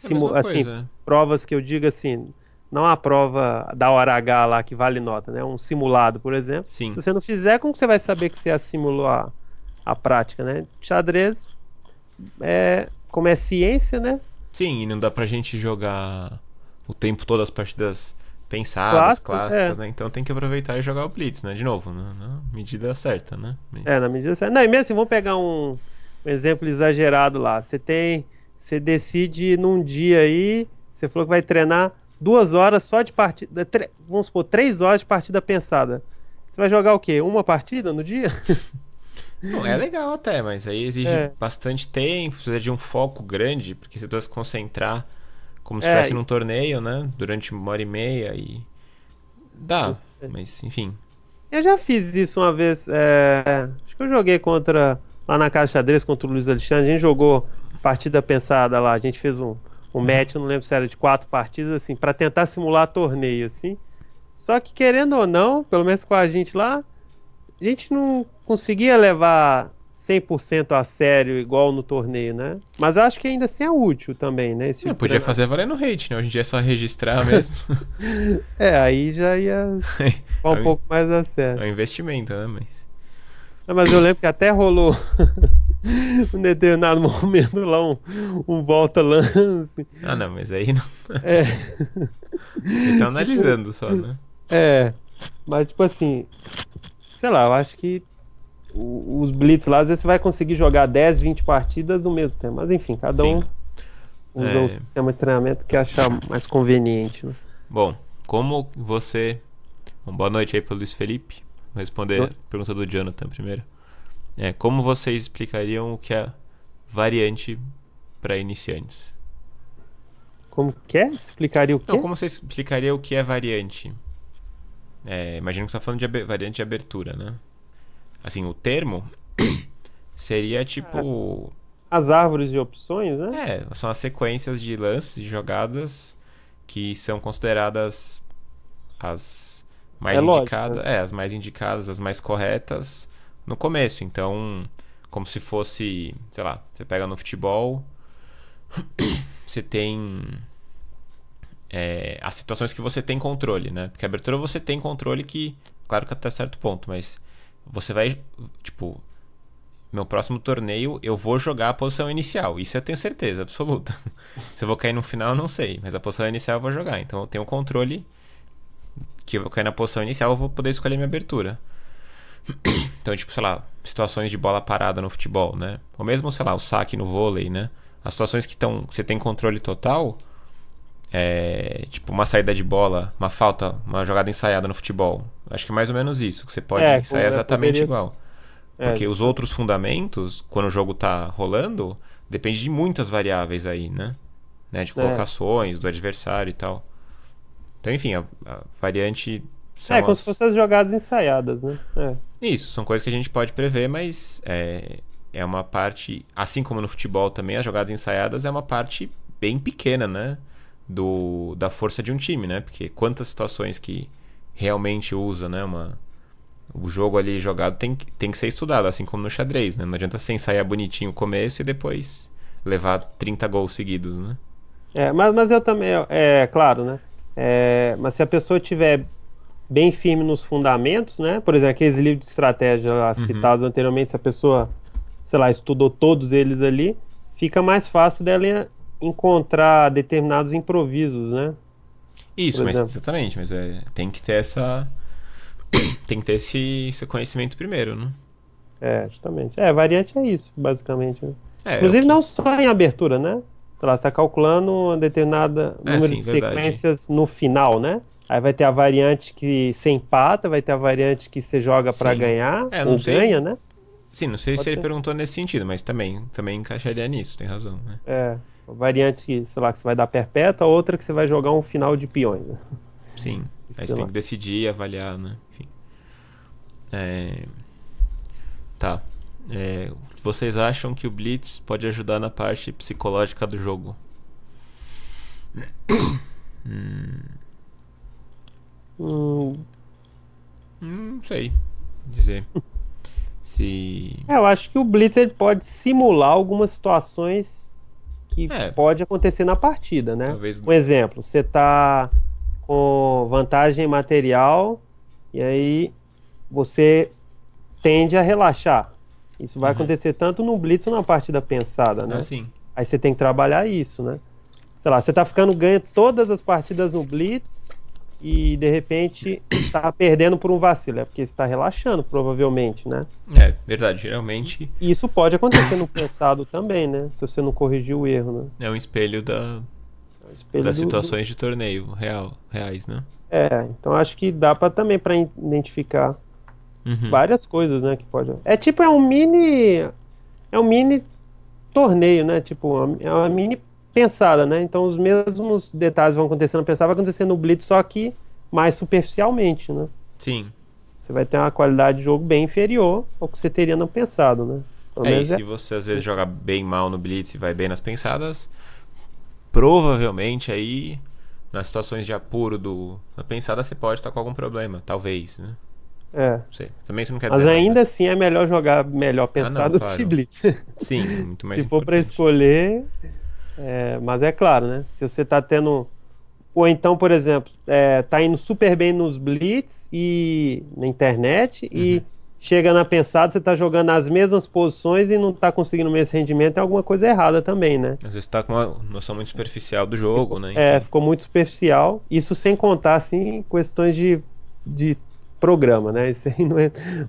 É a mesma assim, coisa. provas que eu digo assim, não a prova da hora H lá que vale nota, né? Um simulado, por exemplo. Se Sim. você não fizer, como que você vai saber que você assimilou a prática, né? Xadrez, como é ciência, né? Sim, e não dá pra gente jogar o tempo todo as partidas pensadas, Clássico, clássicas, né? Então tem que aproveitar e jogar o Blitz, né? De novo, na medida certa, né? Mas... Na medida certa. Não, e mesmo assim, vamos pegar um exemplo exagerado lá. Você decide num dia aí, você falou que vai treinar 2 horas só de partida, vamos supor, 3 horas de partida pensada. Você vai jogar o quê? Uma partida no dia? Não, é legal até, mas aí exige É, bastante tempo, precisa de um foco grande, porque você precisa se concentrar como se é, estivesse num torneio, né? Durante 1 hora e meia e. Dá, é. mas enfim. Eu já fiz isso uma vez. Acho que eu joguei lá na Casa de Xadrez contra o Luiz Alexandre. A gente jogou partida pensada lá. A gente fez um Uhum. match, eu não lembro se era de 4 partidas, assim, pra tentar simular torneio, assim. Só que querendo ou não, pelo menos com a gente lá, a gente não conseguia levar 100% a sério igual no torneio, né? Mas eu acho que ainda assim é útil também, né? Esse Não, tipo de podia treinamento. fazer valendo rate, né? Hoje em dia é só registrar mesmo. É, aí já ia ficar É um pouco mais a sério. um investimento, né? Ah, mas eu lembro que até rolou um determinado momento lá, um volta-lance. Ah, não, mas aí não... É, Vocês estão tipo, analisando só, né? é, mas tipo assim, sei lá, eu acho que os Blitz lá, às vezes você vai conseguir jogar 10, 20 partidas no mesmo tempo. Mas enfim, cada um Sim. usa o É, sistema de treinamento que achar mais conveniente, né? bom, como você... Bom, boa noite aí pro Luiz Felipe. Vou responder a pergunta do Jonathan primeiro. Como vocês explicariam o que é variante para iniciantes? Como que é? Explicaria o Não, quê? como você explicaria o que é variante? Imagino que você está falando de variante de abertura, né? Assim, o termo seria tipo. As árvores de opções, né? São as sequências de lances, de jogadas que são consideradas as É mais indicadas. lógicas. As mais indicadas, as mais corretas no começo. Então, como se fosse, sei lá, você pega no futebol, você tem as situações que você tem controle, né? Porque a abertura você tem controle que, claro que até certo ponto, mas você vai, tipo, meu próximo torneio eu vou jogar a posição inicial. Isso eu tenho certeza absoluta. Se eu vou cair no final, eu não sei, mas a posição inicial eu vou jogar. Então eu tenho um controle que eu vou cair na posição inicial, eu vou poder escolher minha abertura. Então, tipo, sei lá, situações de bola parada no futebol, né? Ou mesmo, sei lá, o saque no vôlei, né? As situações que você tem controle total, tipo uma saída de bola, uma falta, uma jogada ensaiada no futebol. Acho que é mais ou menos isso, que você pode ensaiar exatamente Poderia. igual. É, Porque os justamente. outros fundamentos, quando o jogo tá rolando, depende de muitas variáveis aí, né? De É. colocações, do adversário e tal. Então, enfim, a variante É, são como se as. fossem as jogadas ensaiadas, né? É. Isso, são coisas que a gente pode prever, mas é uma parte. Assim como no futebol também, as jogadas ensaiadas é uma parte bem pequena, né? Da força de um time, né? Porque quantas situações que realmente usa, né? O jogo ali jogado tem que ser estudado, assim como no xadrez, né? Não adianta você ensaiar bonitinho o começo e depois levar 30 gols seguidos, né? Mas eu também, claro, né? Mas se a pessoa tiver bem firme nos fundamentos, né? Por exemplo, aqueles livros de estratégia lá Uhum. citados anteriormente, se a pessoa, sei lá, estudou todos eles ali, fica mais fácil dela encontrar determinados improvisos, né? Por Isso, mas exemplo. exatamente, mas tem que ter tem que ter esse conhecimento primeiro, né? Justamente. Variante é isso, basicamente, né? O Inclusive que. não só em abertura, né? Sei lá, você está calculando um determinado número Sim, de verdade. sequências no final, né? Aí vai ter a variante que você empata, vai ter a variante que você joga para Sim. ganhar, Não ou sei. ganha, né? Sim, não sei se Pode ele ser. perguntou nesse sentido, mas também encaixaria nisso, tem razão, né? A variante que, sei lá, que você vai dar perpétua, outra que você vai jogar um final de peões, né? Sim. Aí você Sei tem lá. que decidir e avaliar, né? Enfim. É, tá. Vocês acham que o Blitz pode ajudar na parte psicológica do jogo? Hum, Não sei dizer. Se. eu acho que o Blitz ele pode simular algumas situações que É, pode acontecer na partida, né? talvez. Um exemplo, você tá com vantagem material e aí você tende a relaxar. Isso vai Uhum. acontecer tanto no Blitz ou na partida pensada, né? Sim. Aí você tem que trabalhar isso, né? Sei lá, você tá ficando ganho todas as partidas no Blitz e de repente tá perdendo por um vacilo, é porque você tá relaxando, provavelmente, né? Verdade. Geralmente E isso pode acontecer no pensado também, né? Se você não corrigir o erro, né? é um espelho É o espelho das situações de torneio reais, né? Então acho que dá para também para identificar Uhum. várias coisas, né, que pode. É um mini torneio, né? Tipo, é uma mini pensada, né? Então os mesmos detalhes vão acontecer no pensar, vai acontecer no Blitz, só que mais superficialmente, né? Sim. Você vai ter uma qualidade de jogo bem inferior ao que você teria no pensado, né? Pelo E menos é se você às vezes joga bem mal no Blitz e vai bem nas pensadas, provavelmente aí nas situações de apuro na pensada você pode estar com algum problema, talvez, né? É. Não sei. Também isso não quer Mas dizer ainda nada. assim é melhor jogar melhor Ah, não, pensado do que claro. blitz. Sim, muito mais Se for pra importante. escolher, mas é claro, né? Se você tá tendo. Ou então, por exemplo, tá indo super bem nos blitz e na internet Uhum. e chega na pensada, você tá jogando as mesmas posições e não tá conseguindo o mesmo rendimento, é alguma coisa errada também, né? Às vezes tá com uma noção muito superficial do jogo, né? Enfim. Ficou muito superficial. Isso sem contar, assim, questões de programa, né? Isso aí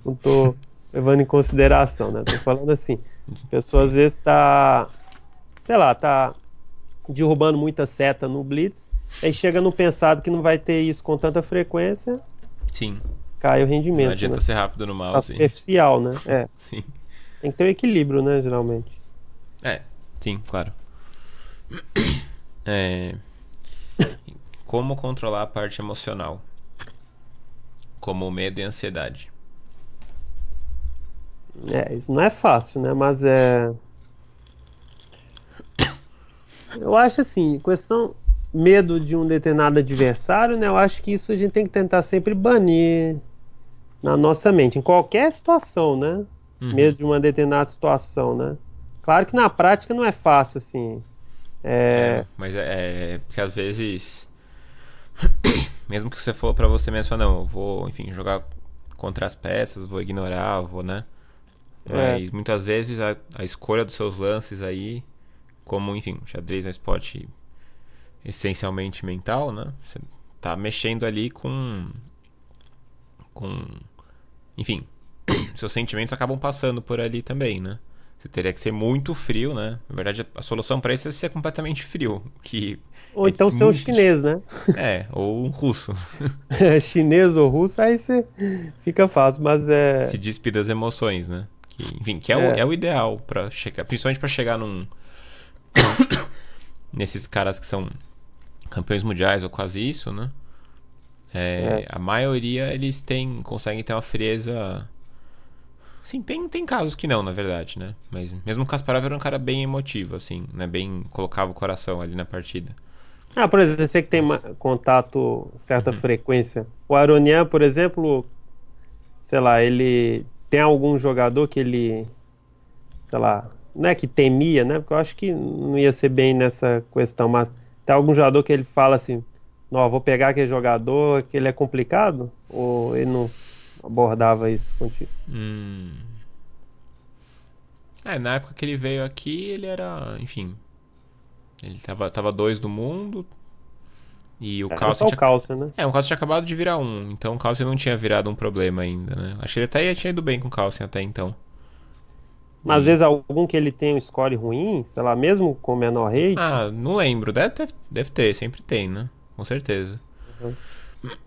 não tô levando em consideração, né? Tô falando assim, a pessoa às Sim. vezes tá, sei lá, tá derrubando muita seta no blitz, aí chega no pensado que não vai ter isso com tanta frequência, Sim. cai o Não rendimento, né? adianta ser rápido no Tá mouse. superficial, né? Sim. Tem que ter um equilíbrio, né, geralmente. É, sim, claro. É, como controlar a parte emocional? Como o medo e a ansiedade. Isso não é fácil, né? Mas eu acho assim, questão medo de um determinado adversário, né? Eu acho que isso a gente tem que tentar sempre banir na nossa mente, em qualquer situação, né? Uhum. Medo de uma determinada situação, né? Claro que na prática não é fácil, assim. Mas porque às vezes, mesmo que você for pra você mesmo, fala, não, eu vou, enfim, jogar contra as peças, vou ignorar, vou, né? É, Mas muitas vezes a escolha dos seus lances aí, como, enfim, xadrez é um esporte essencialmente mental, né? Você tá mexendo ali com, enfim, seus sentimentos acabam passando por ali também, né? Você teria que ser muito frio, né? Na verdade, a solução pra isso é ser completamente frio, que ou é então ser um muito. chinês, né? Ou um russo. Chinês ou russo, aí você fica fácil, mas Se despir das emoções, né? Que, enfim, que é, é o ideal para chegar, principalmente pra chegar nesses caras que são campeões mundiais ou quase isso, né? é. A maioria eles conseguem ter uma frieza. Sim, tem casos que não, na verdade, né? Mas mesmo o Kasparov era um cara bem emotivo, assim, né? Bem colocava o coração ali na partida. Por exemplo, você que tem Mas, contato, certa uhum. frequência. O Aronian, por exemplo, sei lá, ele tem algum jogador que ele, sei lá, não é que temia, né? Porque eu acho que não ia ser bem nessa questão, mas tem algum jogador que ele fala assim, não, vou pegar aquele jogador, que ele é complicado? Ou ele não abordava isso contigo? Hum. Na época que ele veio aqui, ele era, enfim, ele tava dois do mundo e o Era Carlsen só o tinha. Carlsen, né? O Carlsen tinha acabado de virar um, então o Carlsen não tinha virado um problema ainda, né? Acho que ele até tinha ido bem com o Carlsen até então. Mas às E. vezes algum que ele tem um score ruim, sei lá, mesmo com menor rate. Ah, não lembro. Deve ter, sempre tem, né? Com certeza. Uhum,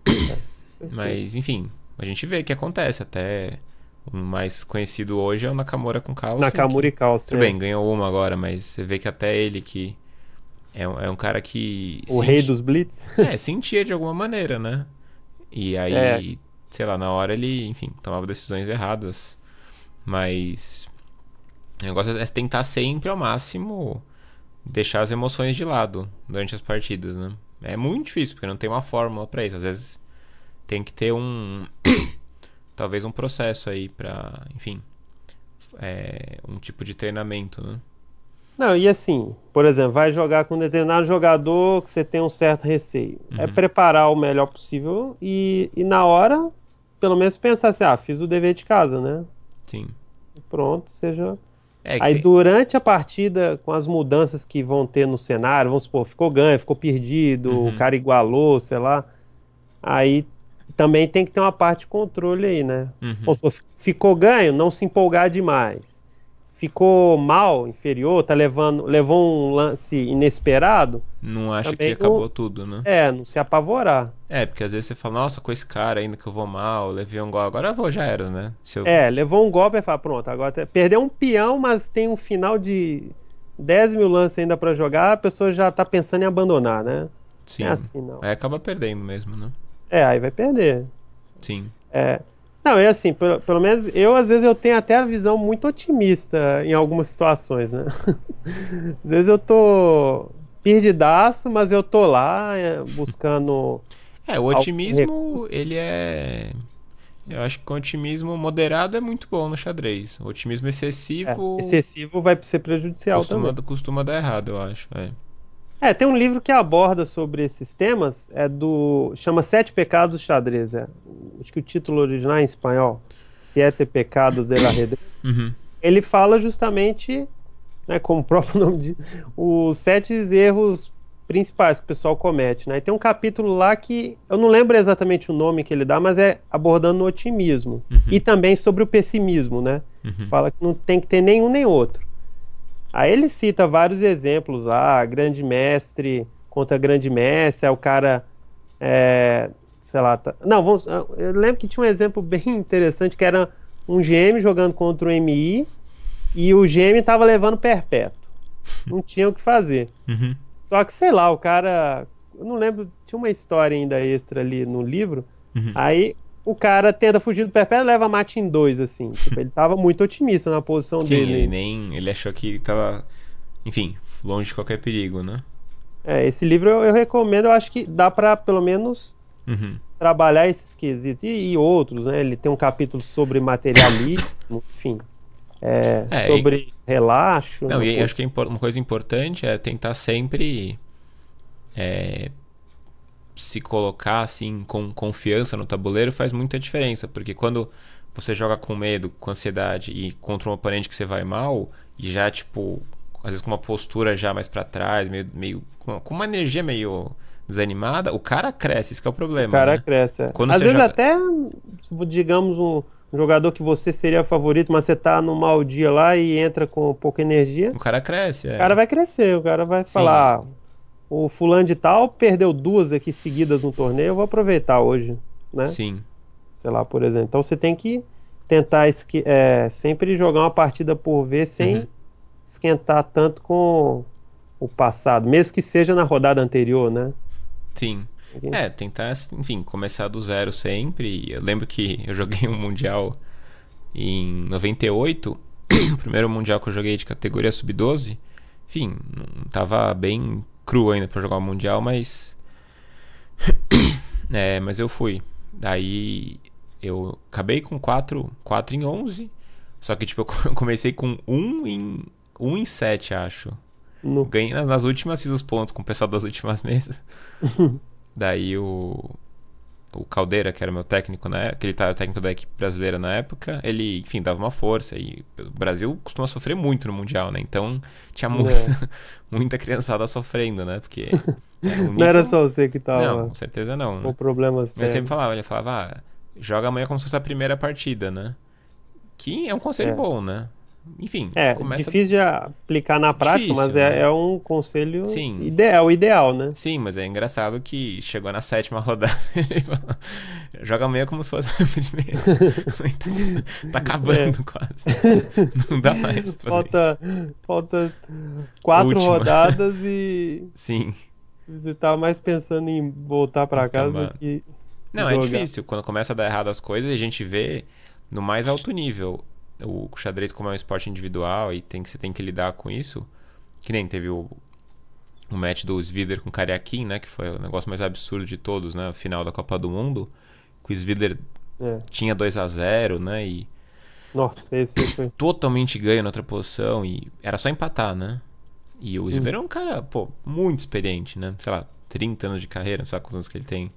certeza. Mas, enfim, a gente vê que acontece. Até o mais conhecido hoje é o Nakamura com Carlsen, Nakamura que. e Tudo Carlsen, bem, ganhou uma agora, mas você vê que até ele que. É um cara que. o rei dos Blitz. Sentia de alguma maneira, né? E É, aí, sei lá, na hora ele, enfim, tomava decisões erradas. Mas o negócio é tentar sempre ao máximo deixar as emoções de lado durante as partidas, né? É muito difícil, porque não tem uma fórmula pra isso. Às vezes tem que ter talvez um processo aí pra, enfim, um tipo de treinamento, né? não, e assim, por exemplo, vai jogar com um determinado jogador que você tem um certo receio. É Uhum, preparar o melhor possível e na hora, pelo menos pensar assim, fiz o dever de casa, né? sim. Pronto, seja. Que Aí tem. durante a partida, com as mudanças que vão ter no cenário, vamos supor, ficou ganho, ficou perdido, o Uhum, cara igualou, sei lá. Aí também tem que ter uma parte de controle aí, né? Ou uhum. ficou ganho, não se empolgar demais. Ficou mal, inferior, levou um lance inesperado, Não acha que também não, acabou tudo, né? não se apavorar. Porque às vezes você fala, nossa, com esse cara ainda que eu vou mal, levei um gol, agora eu vou, já era, né? Se eu... Levou um golpe e fala, pronto, agora perdeu um peão, mas tem um final de 10 mil lances ainda pra jogar, a pessoa já tá pensando em abandonar, né? Não é Sim. assim, não. Aí acaba perdendo mesmo, né? Aí vai perder. Sim. É. Não, é assim, pelo menos eu, às vezes, eu tenho até a visão muito otimista em algumas situações, né? Às vezes eu tô. perdidaço, mas eu tô lá buscando O otimismo, recursos. ele é. Eu acho que o otimismo moderado é muito bom no xadrez. O otimismo excessivo Excessivo vai ser prejudicial também. costuma dar errado, eu acho. Tem um livro que aborda sobre esses temas, chama Sete Pecados do Xadrez. Acho que o título original é em espanhol, Siete Pecados del Ajedrez. Uhum. Ele fala justamente, né, como o próprio nome diz, os sete erros principais que o pessoal comete, né? E tem um capítulo lá que eu não lembro exatamente o nome que ele dá, mas é abordando o otimismo e Uhum. também sobre o pessimismo, né? Uhum. Fala que não tem que ter nenhum nem outro. Aí ele cita vários exemplos lá, grande mestre contra grande mestre, aí o cara, sei lá, não, eu lembro que tinha um exemplo bem interessante que era um GM jogando contra o MI e o GM tava levando perpétuo, não tinha o que fazer. Uhum. Só que, sei lá, o cara, eu não lembro, tinha uma história ainda extra ali no livro, Uhum. aí o cara tenta fugir do perpétuo e leva mate em dois, assim, tipo, ele tava muito otimista na posição Sim, ele dele. nem. Ele achou que tava. Enfim, longe de qualquer perigo, né? Esse livro eu recomendo, eu acho que dá para pelo menos Uhum. trabalhar esses quesitos e outros, né? Ele tem um capítulo sobre materialismo, enfim, É, sobre relaxo não, na e acho que posição. uma coisa importante é tentar sempre se colocar assim com confiança no tabuleiro faz muita diferença, porque quando você joga com medo, com ansiedade e contra um oponente que você vai mal e já tipo, às vezes com uma postura já mais pra trás, meio com uma energia meio desanimada, o cara cresce, isso que é o O problema, cara né? cresce. Quando Às você vezes joga, até, digamos, um jogador que você seria favorito, mas você tá num mau dia lá e entra com pouca energia, o cara cresce, o cara vai crescer, o cara vai sim, falar, o fulano de tal perdeu duas aqui seguidas no torneio, eu vou aproveitar hoje, né? sim. Sei lá, por exemplo. Então você tem que tentar sempre jogar uma partida por vez Uhum. sem esquentar tanto com o passado, mesmo que seja na rodada anterior, né? Sim. Tentar, enfim, começar do zero sempre. Eu lembro que eu joguei um mundial em 98, o primeiro mundial que eu joguei de categoria sub-12. Enfim, não tava bem cru ainda pra jogar o mundial, mas eu fui. Daí eu acabei com 4 em 11. Só que tipo, eu comecei com um em 7, acho. No- Ganhei nas últimas, fiz os pontos com o pessoal das últimas mesas. Daí o Caldeira, que era o meu técnico na época, que ele era o técnico da equipe brasileira na época, ele, enfim, dava uma força. E o Brasil costuma sofrer muito no Mundial, né? Então tinha é. muita criançada sofrendo, né? Porque era um Não era nível. só você que Não, tava com certeza não, com né? problemas Mas sempre técnicos. falava, ele falava, joga amanhã como se fosse a primeira partida, né? Que é um conselho É. bom, né? Enfim, começa Difícil de aplicar na prática, mas difícil, né? é um conselho Sim, ideal, né? sim, mas é engraçado que chegou na sétima rodada ele falou, joga amanhã como se fosse a primeira. Tá É. acabando quase. Não dá mais pra fazer isso. Falta quatro Última. rodadas e Sim, você tá mais pensando em voltar pra casa acabar. do que Não, é jogar. difícil. Quando começa a dar errado as coisas, a gente vê no mais alto nível. O xadrez, como é um esporte individual e você tem que lidar com isso. Que nem teve o match do Svidler com o Kariakin, né? Que foi o negócio mais absurdo de todos, né? O final da Copa do Mundo. Que o Svidler É. tinha 2-0, né? E Nossa, esse foi. totalmente ganho na outra posição. E era só empatar, né? E o Hum. Svidler é um cara, pô, muito experiente, né? Sei lá, 30 anos de carreira, não sei quantos anos que ele tem.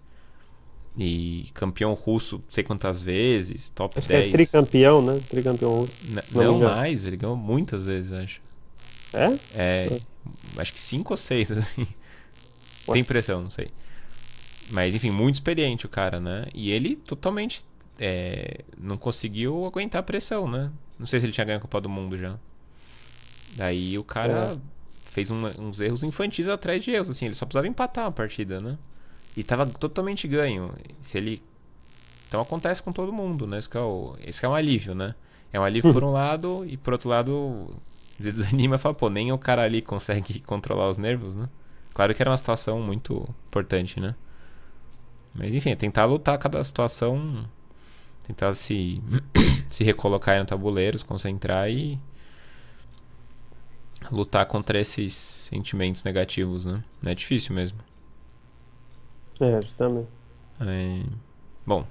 E campeão russo, não sei quantas vezes, top Acho que é 10. tricampeão, né? Tricampeão russo, se não me Não engano. mais, ele ganhou muitas vezes, acho. É? É, acho que 5 ou 6 assim. Ué. Tem impressão, não sei. Mas, enfim, muito experiente o cara, né? E ele totalmente não conseguiu aguentar a pressão, né? Não sei se ele tinha ganho a Copa do Mundo já. Daí o É. cara fez uns erros infantis atrás de erros, assim. Ele só precisava empatar a partida, né? E tava totalmente ganho. Se ele. Então acontece com todo mundo, né? Esse que é um alívio, né? É um alívio por um lado e por outro lado você desanima e fala, pô, nem o cara ali consegue controlar os nervos, né? Claro que era uma situação muito importante, né? Mas enfim, é tentar lutar cada situação, tentar se recolocar aí no tabuleiro, se concentrar lutar contra esses sentimentos negativos, né? Não é difícil mesmo. Justamente. Bom,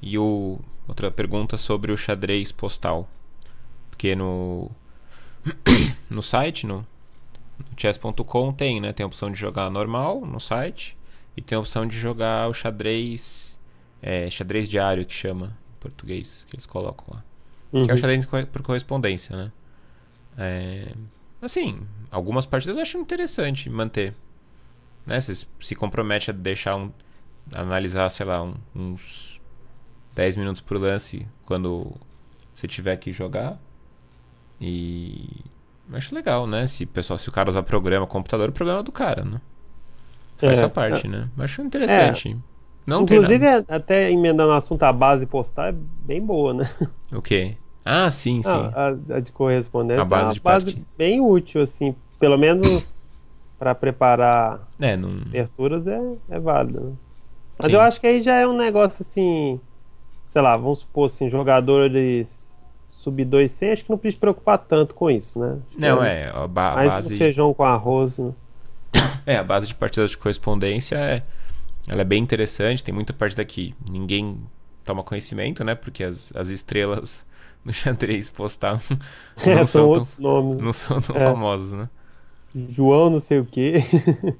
e outra pergunta sobre o xadrez postal. Porque no site, no chess.com tem, né? Tem a opção de jogar normal no site e tem a opção de jogar o xadrez xadrez diário, que chama em português, que eles colocam lá. Que é o xadrez por correspondência, né? Assim, algumas partidas eu acho interessante manter, né? Você se compromete a deixar analisar, sei lá, uns 10 minutos por lance quando você tiver que jogar. E eu acho legal, né? Se o cara usar programa, computador, o problema é do cara, né? Faz essa parte, né? Eu acho interessante. Não inclusive, até emendando o assunto, a base postal é bem boa, né? O quê? Ah, sim. A de correspondência a base é uma base bem útil, assim. Pelo menos para preparar aberturas é válido, né? Mas eu acho que aí já é um negócio assim, sei lá, vamos supor assim, jogadores sub-200, acho que não precisa se preocupar tanto com isso, né? Não, a mais base... um feijão com arroz, né? A base de partidas de correspondência ela é bem interessante, tem muita partida que ninguém toma conhecimento, né? Porque as estrelas no xadrez postal são outros nomes. Não são tão famosos, né? João não sei o quê.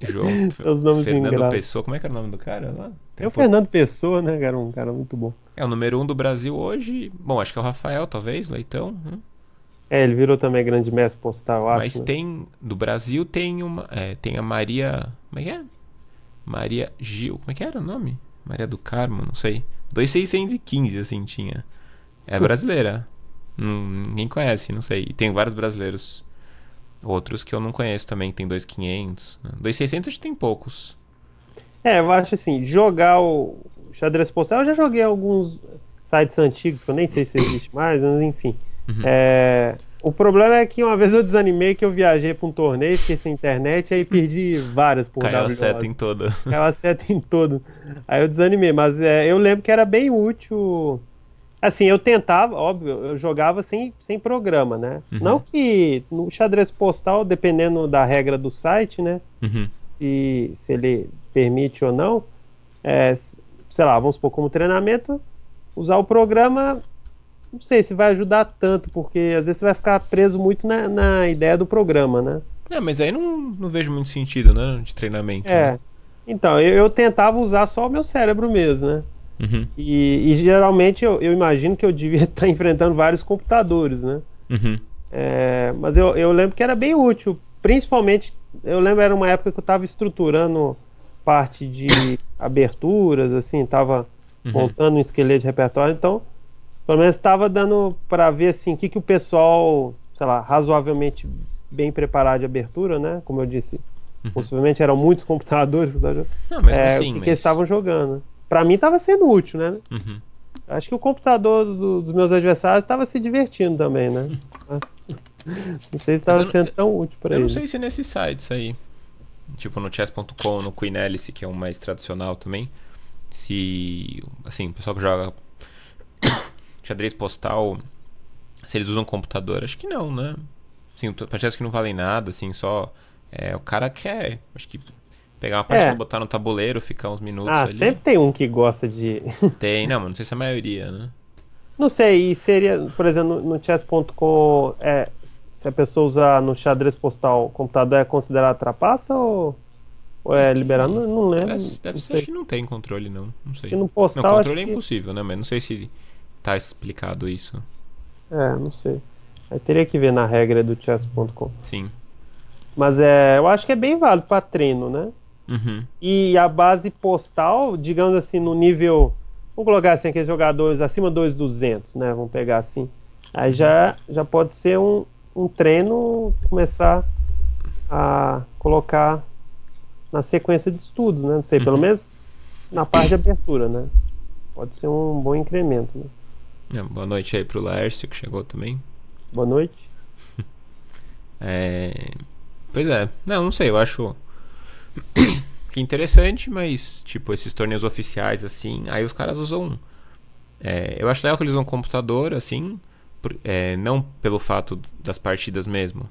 João Os nomes Fernando engraçados. Pessoa, como é que era o nome do cara lá? É o Fernando Pessoa, né, cara? Um cara muito bom. É o número 1 do Brasil hoje. Bom, acho que é o Rafael, talvez, Leitão. Ele virou também grande mestre postal, eu acho. Mas tem, do Brasil tem tem a Maria, como é que é? Maria Gil, como é que era o nome? Maria do Carmo, não sei. 2615, assim, tinha. É brasileira. Ninguém conhece, não sei. E tem vários brasileiros. Outros que eu não conheço também, tem 2500. 2600 acho que tem poucos. Eu acho assim, jogar o xadrez postal, eu já joguei alguns sites antigos, que eu nem sei se existe mais, mas enfim. O problema é que uma vez eu desanimei, que eu viajei para um torneio, fiquei sem internet, aí perdi várias por Caiu a WO. seta em toda. Caiu a seta em todo. Aí eu desanimei, mas eu lembro que era bem útil. Assim, eu tentava, óbvio, eu jogava sem programa, né? Não que no xadrez postal, dependendo da regra do site, né? Se ele permite ou não, sei lá, vamos supor, como treinamento, usar o programa, não sei se vai ajudar tanto, porque às vezes você vai ficar preso muito na ideia do programa, né? Mas aí não vejo muito sentido, né? De treinamento. Né? Então, eu tentava usar só o meu cérebro mesmo, né? E geralmente eu imagino que eu devia estar enfrentando vários computadores, né? Mas eu lembro que era bem útil. Principalmente, eu lembro era uma época que eu estava estruturando parte de aberturas, assim, estava montando um esqueleto de repertório, então pelo menos estava dando para ver assim, o que o pessoal, sei lá, razoavelmente bem preparado de abertura, né? Como eu disse, possivelmente eram muitos computadores que eles estavam jogando. Pra mim tava sendo útil, né? Acho que o computador dos meus adversários estava se divertindo também, né? Não sei se estava sendo tão útil pra ele. Eu não sei se nesses sites aí, tipo no chess.com, no Queen Alice, que é um mais tradicional também, se, assim, o pessoal que joga xadrez postal, se eles usam computador, acho que não, né? Assim, partidas que não valem nada, assim, só o cara quer, acho que pegar uma partida, botar no tabuleiro, ficar uns minutos ali. Sempre tem um que gosta de... Tem, não, mas não sei se é a maioria, né? Não sei, e seria, por exemplo, no chess.com, se a pessoa usar no xadrez postal, o computador é considerado trapaça ou é liberado? Não lembro. Deve ser, acho que não tem controle, não sei. No postal, não, controle é impossível, né? Mas não sei se tá explicado isso. Não sei. Aí teria que ver na regra do chess.com. Sim. Mas eu acho que é bem válido para treino, né? E a base postal, digamos assim, no nível... Vamos colocar assim, aqueles jogadores acima de 2.200, né? Vamos pegar assim. Aí já pode ser um treino, começar a colocar na sequência de estudos, né? Não sei, pelo menos na parte de abertura, né? Pode ser um bom incremento, né? Boa noite aí pro Laércio, que chegou também. Boa noite. Pois é. Não sei, eu acho que interessante, mas tipo, esses torneios oficiais assim, aí os caras usam eu acho legal que eles usam computador assim, não pelo fato das partidas mesmo,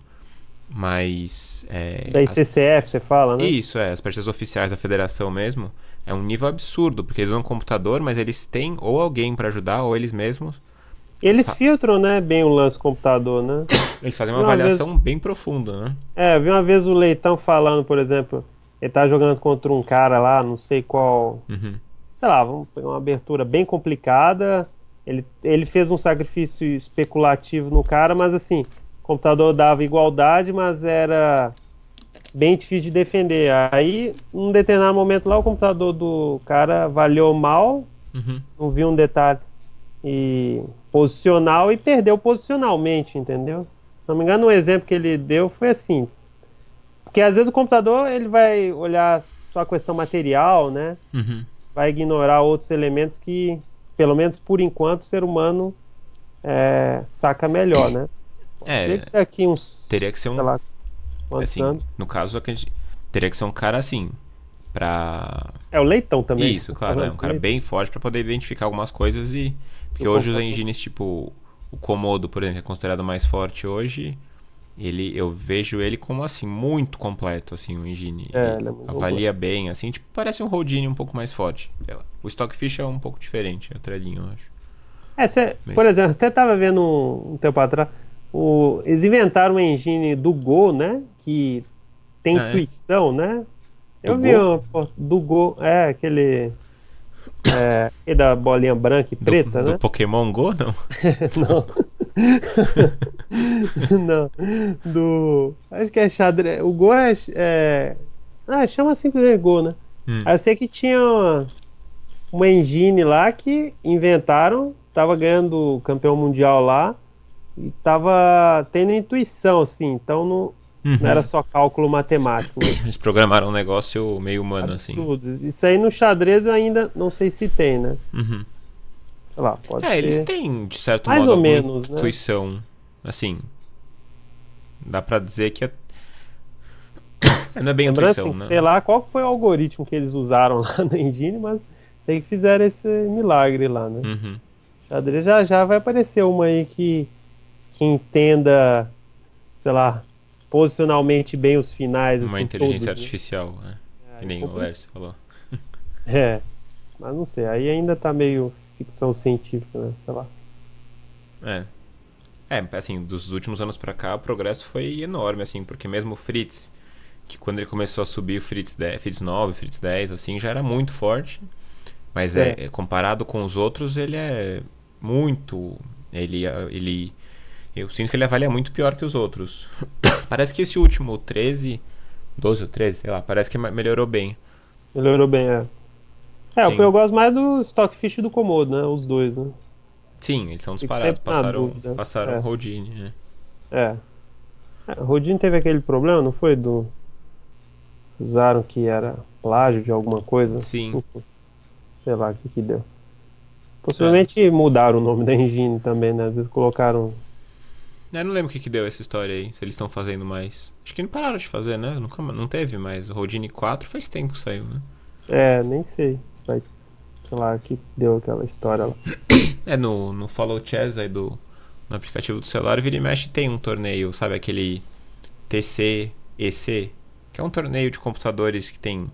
Mas Da ICCF, você fala, né? isso, as partidas oficiais da federação mesmo, é um nível absurdo, porque eles usam um computador, mas eles têm ou alguém pra ajudar, ou eles mesmos. Eles fa- filtram, né, bem o lance computador, né? Eles fazem uma Vi uma vez, avaliação bem profunda, né? eu vi uma vez o Leitão falando, por exemplo, ele tá jogando contra um cara lá, não sei qual, Uhum. sei lá, vamos pegar uma abertura bem complicada. Ele fez um sacrifício especulativo no cara, mas assim, o computador dava igualdade, mas era bem difícil de defender. Aí, num determinado momento lá, o computador do cara avaliou mal, Uhum. não viu um detalhe e posicional e perdeu posicionalmente, entendeu? Se não me engano, um exemplo que ele deu foi assim, porque às vezes o computador ele vai olhar só a questão material, né? Uhum. Vai ignorar outros elementos que, pelo menos por enquanto, o ser humano saca melhor, né? Pode ser É, que daqui uns, teria que ser sei um. lá, quantos Assim, anos. no caso, teria que ser um cara assim, pra. É o Leitão também. Isso, claro, é um cara bem forte pra poder identificar algumas coisas e. Porque Do hoje os computador. engines, tipo, o Komodo, por exemplo, que é considerado mais forte hoje, eu vejo ele como assim, muito completo, assim, o engine. Ele Ele é muito avalia bem, assim, tipo, parece um Houdini um pouco mais forte. Sei lá. O Stockfish é um pouco diferente, é o trelinho, eu acho. Por Mas. exemplo, até estava vendo um tempo atrás, eles inventaram um engine do Go, né? Que tem Ah, é? intuição, né? Do Eu vi Go? do Go, aquele da bolinha branca e preta, Do né? Pokémon Go, não? Não. Não. Acho que é xadrez. O Go chama simplesmente Go, né? Hum. Aí eu sei que tinha uma engine lá que inventaram, tava ganhando o campeão mundial lá e tava tendo intuição, assim, então não era Uhum. só cálculo matemático mesmo. Eles programaram um negócio meio humano, assim. Absurdo. Isso aí no xadrez eu ainda não sei se tem, né? Uhum. Sei lá, pode Eles ser. têm, de certo Mais modo, ou alguma menos, né? intuição. Assim, dá pra dizer que não é bem Lembrando intuição, assim, né? sei lá qual que foi o algoritmo que eles usaram lá na engine, mas sei que fizeram esse milagre lá, né? Uhum. Xadrez já já vai aparecer uma aí que entenda, sei lá, posicionalmente bem os finais, Uma assim, inteligência todos, né? artificial, né? Que Aí nem o complica. Lércio falou. É, mas não sei, aí ainda tá meio ficção científica, né? Sei lá. É. Assim, dos últimos anos pra cá, o progresso foi enorme, assim, porque mesmo o Fritz, que quando ele começou a subir o Fritz 10, Fritz 9, Fritz 10, assim, já era muito forte. Mas É, comparado com os outros, ele é muito. Ele. Eu sinto que ele avalia muito pior que os outros. Parece que esse último, 13, 12 ou 13, sei lá, parece que melhorou bem. melhorou bem, é. Eu Sim. gosto mais do Stockfish e do Komodo, né? Os dois, né? Sim, eles são Fico disparados. sempre na Passaram, dúvida. passaram o Houdini, né? É. O Rodin teve aquele problema, não foi? Usaram que era plágio de alguma coisa. Sim. Sei lá o que que deu. É. Possivelmente mudaram o nome da engine também, né? Às vezes colocaram. Eu não lembro o que deu essa história aí, se eles estão fazendo mais. Acho que não pararam de fazer, né? Nunca, não teve mais. O Houdini 4 faz tempo que saiu, né? Nem sei. Se vai, sei lá, o que deu aquela história lá. No Follow Chess aí no aplicativo do celular, vira e mexe tem um torneio, sabe? Aquele TCEC, que é um torneio de computadores que tem.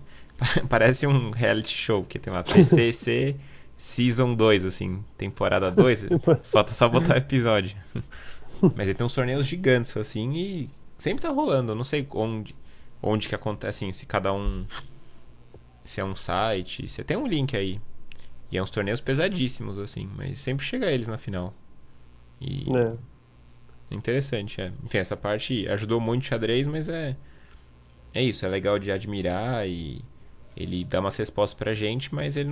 Parece um reality show, que tem lá TCC Season 2, assim, temporada 2. Falta só botar o episódio. Mas ele tem uns torneios gigantes, assim, e sempre tá rolando. Eu não sei onde que acontece, assim, se cada um. Se é um site, se tem um link aí. E é uns torneios pesadíssimos, assim, mas sempre chega eles na final. E É. é interessante, Enfim, essa parte ajudou muito o xadrez, mas é isso, é legal de admirar e ele dá umas respostas pra gente, mas ele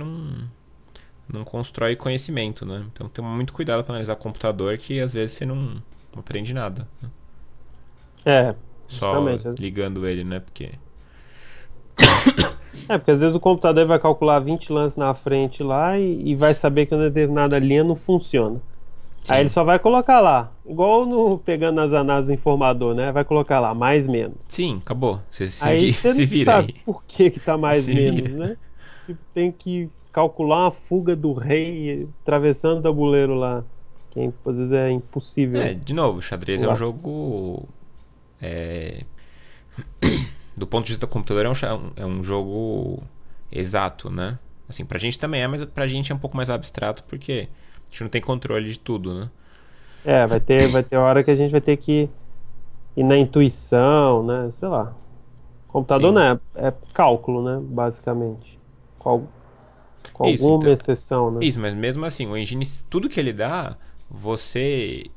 não constrói conhecimento, né? Então tem muito cuidado pra analisar computador que às vezes você não aprende nada, né? É, Só justamente. ligando ele, né? Porque. Porque às vezes o computador vai calcular 20 lances na frente lá e vai saber que uma determinada linha não funciona. Aí ele Sim. só vai colocar lá, igual no pegando nas análises do informador, né? Vai colocar lá, mais menos. Sim, acabou. Você Aí você se não vira sabe aí. por que que tá mais Se menos, vira. né? Tipo, tem que calcular uma fuga do rei atravessando o tabuleiro lá. Que às vezes é impossível. De novo, o xadrez é um Lá. jogo. Do ponto de vista do computador, é um jogo exato, né? Assim, pra gente também é, mas pra gente é um pouco mais abstrato, porque a gente não tem controle de tudo, né? Vai ter hora que a gente vai ter que ir na intuição, né? Sei lá. Computador não Sim. é cálculo, né? Basicamente. Com, com Isso, alguma então. exceção, né? Isso, mas mesmo assim, o engine, tudo que ele dá, você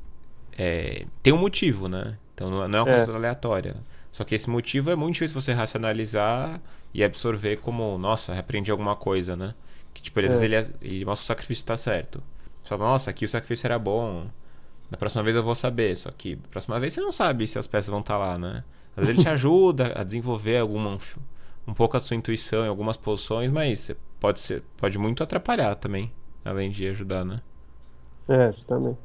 tem um motivo, né? Então não é uma É, coisa aleatória. Só que esse motivo é muito difícil você racionalizar e absorver como, nossa, aprendi alguma coisa, né? Que tipo, às vezes é. ele mostra que o sacrifício tá certo. Você fala, nossa, aqui o sacrifício era bom. Da próxima vez eu vou saber. Só que da próxima vez você não sabe se as peças vão estar lá, né? Às vezes ele te ajuda a desenvolver um pouco a sua intuição em algumas posições, mas pode muito atrapalhar também, além de ajudar, né? Justamente.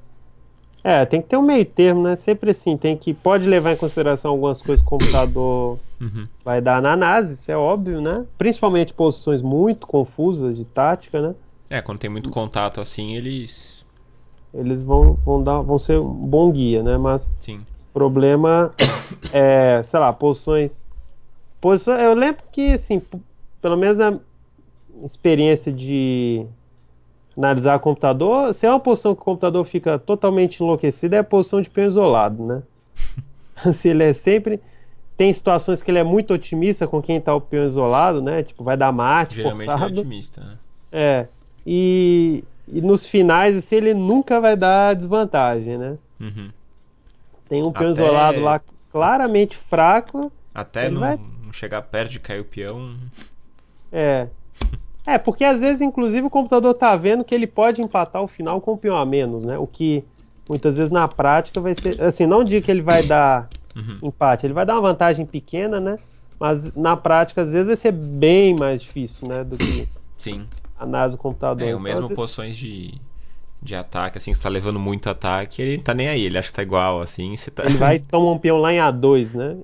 Tem que ter um meio termo, né? Sempre assim, pode levar em consideração algumas coisas que o computador Uhum. vai dar na análise, isso é óbvio, né? Principalmente posições muito confusas de tática, né? Quando tem muito contato assim, eles. Eles vão ser um bom guia, né? Mas Sim. o problema é, sei lá, eu lembro que, assim, pelo menos na experiência de analisar o computador, se é uma posição que o computador fica totalmente enlouquecido, é a posição de peão isolado, né? Se ele é sempre. Tem situações que ele é muito otimista com quem tá o peão isolado, né? Tipo, vai dar mate Geralmente ele é forçado. otimista, né? É. E nos finais, assim, ele nunca vai dar desvantagem, né? Uhum. Tem um peão isolado Até, lá claramente fraco, até ele vai. não chegar perto de cair o peão. É. Porque às vezes, inclusive, o computador tá vendo que ele pode empatar o final com um peão a menos, né? O que muitas vezes na prática vai ser. Assim, não digo que ele vai dar Uhum. empate, ele vai dar uma vantagem pequena, né? Mas na prática, às vezes, vai ser bem mais difícil, né? Do que Sim. a análise do computador. O Então, às mesmo vezes, posições de ataque, assim, você tá levando muito ataque, ele tá nem aí, ele acha que tá igual, assim, você tá. ele vai tomar um peão lá em A2, né?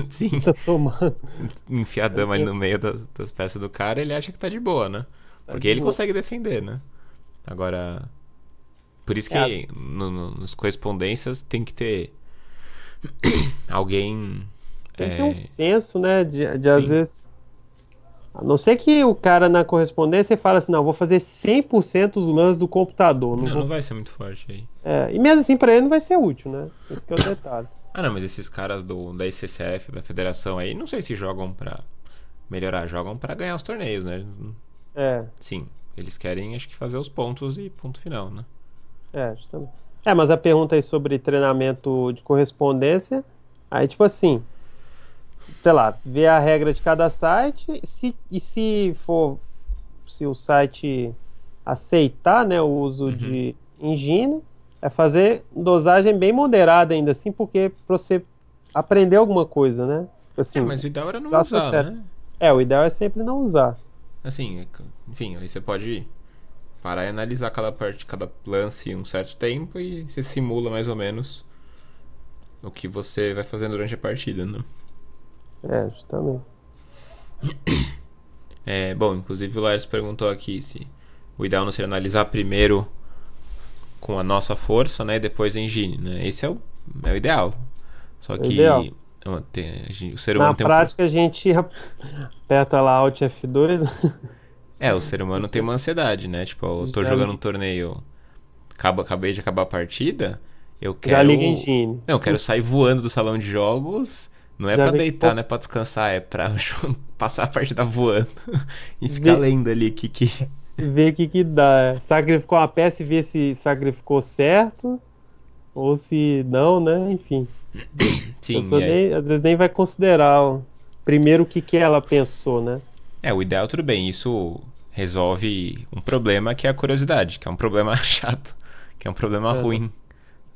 Sim. E tá tomando. Enfiar a dama ali no meio das peças do cara, ele acha que tá de boa, né? Tá Porque de ele boa. consegue defender, né? Agora. Por isso É, que nas correspondências tem que ter alguém. tem que ter um senso, né? De às Sim. vezes. A não ser que o cara na correspondência fala assim, não, vou fazer 100% os lances do computador. Não Não vou... vai ser muito forte aí. E mesmo assim, pra ele não vai ser útil, né? Esse que é o detalhe. Ah, não, mas esses caras da ICCF, da federação aí, não sei se jogam pra melhorar, jogam pra ganhar os torneios, né? É, Sim, eles querem, acho que, fazer os pontos e ponto final, né? justamente. Mas a pergunta aí sobre treinamento de correspondência, aí tipo assim, sei lá, ver a regra de cada site, se o site aceitar, né, o uso Uhum. de engine, é fazer dosagem bem moderada ainda assim, porque pra você aprender alguma coisa, né? Assim, Mas o ideal era não usar usar, certo. né? O ideal é sempre não usar. Assim, enfim, aí você pode parar e analisar cada parte, cada lance em um certo tempo e você simula mais ou menos o que você vai fazendo durante a partida, né? Justamente. Bom, inclusive o Lars perguntou aqui se o ideal não seria analisar primeiro com a nossa força, né, e depois a engine, né? Esse é o ideal. Só É o ideal. que o ser Na humano tem um prática, a gente aperta lá Alt F2, o ser humano tem uma ansiedade, né? Tipo, eu tô já, jogando um torneio, acabei de acabar a partida, eu já liga quero. engine. Não, eu quero sair voando do salão de jogos. Não é Já pra vê, deitar, não é pra descansar, é pra passar a partida voando e ficar vê, lendo ali que. vê o que que dá. Sacrificou uma peça e vê se sacrificou certo ou se não, né? Enfim. A Sim, pessoa às vezes nem vai considerar primeiro o que que ela pensou, né? o ideal tudo bem, isso resolve um problema que é a curiosidade, que é um problema chato, que é um problema Aham. ruim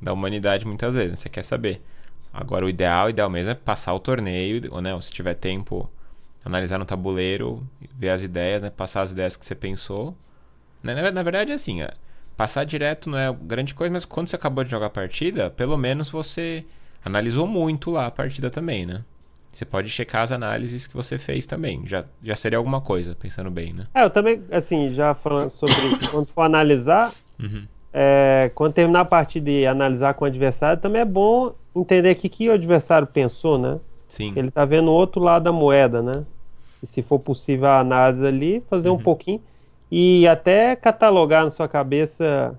da humanidade muitas vezes, né? Você quer saber. Agora o ideal mesmo é passar o torneio, ou né, ou se tiver tempo, analisar no tabuleiro, ver as ideias, né, passar as ideias que você pensou. Né, na verdade é assim, passar direto não é grande coisa, mas quando você acabou de jogar a partida, pelo menos você analisou muito lá a partida também, né? Você pode checar as análises que você fez também. Já seria alguma coisa, pensando bem, né? Eu também, assim, já falando sobre quando for analisar, Uhum. quando terminar a partida e analisar com o adversário, também é bom entender aqui que o adversário pensou, né? Sim. Ele tá vendo o outro lado da moeda, né? E se for possível a análise ali, fazer um Uhum. pouquinho e até catalogar na sua cabeça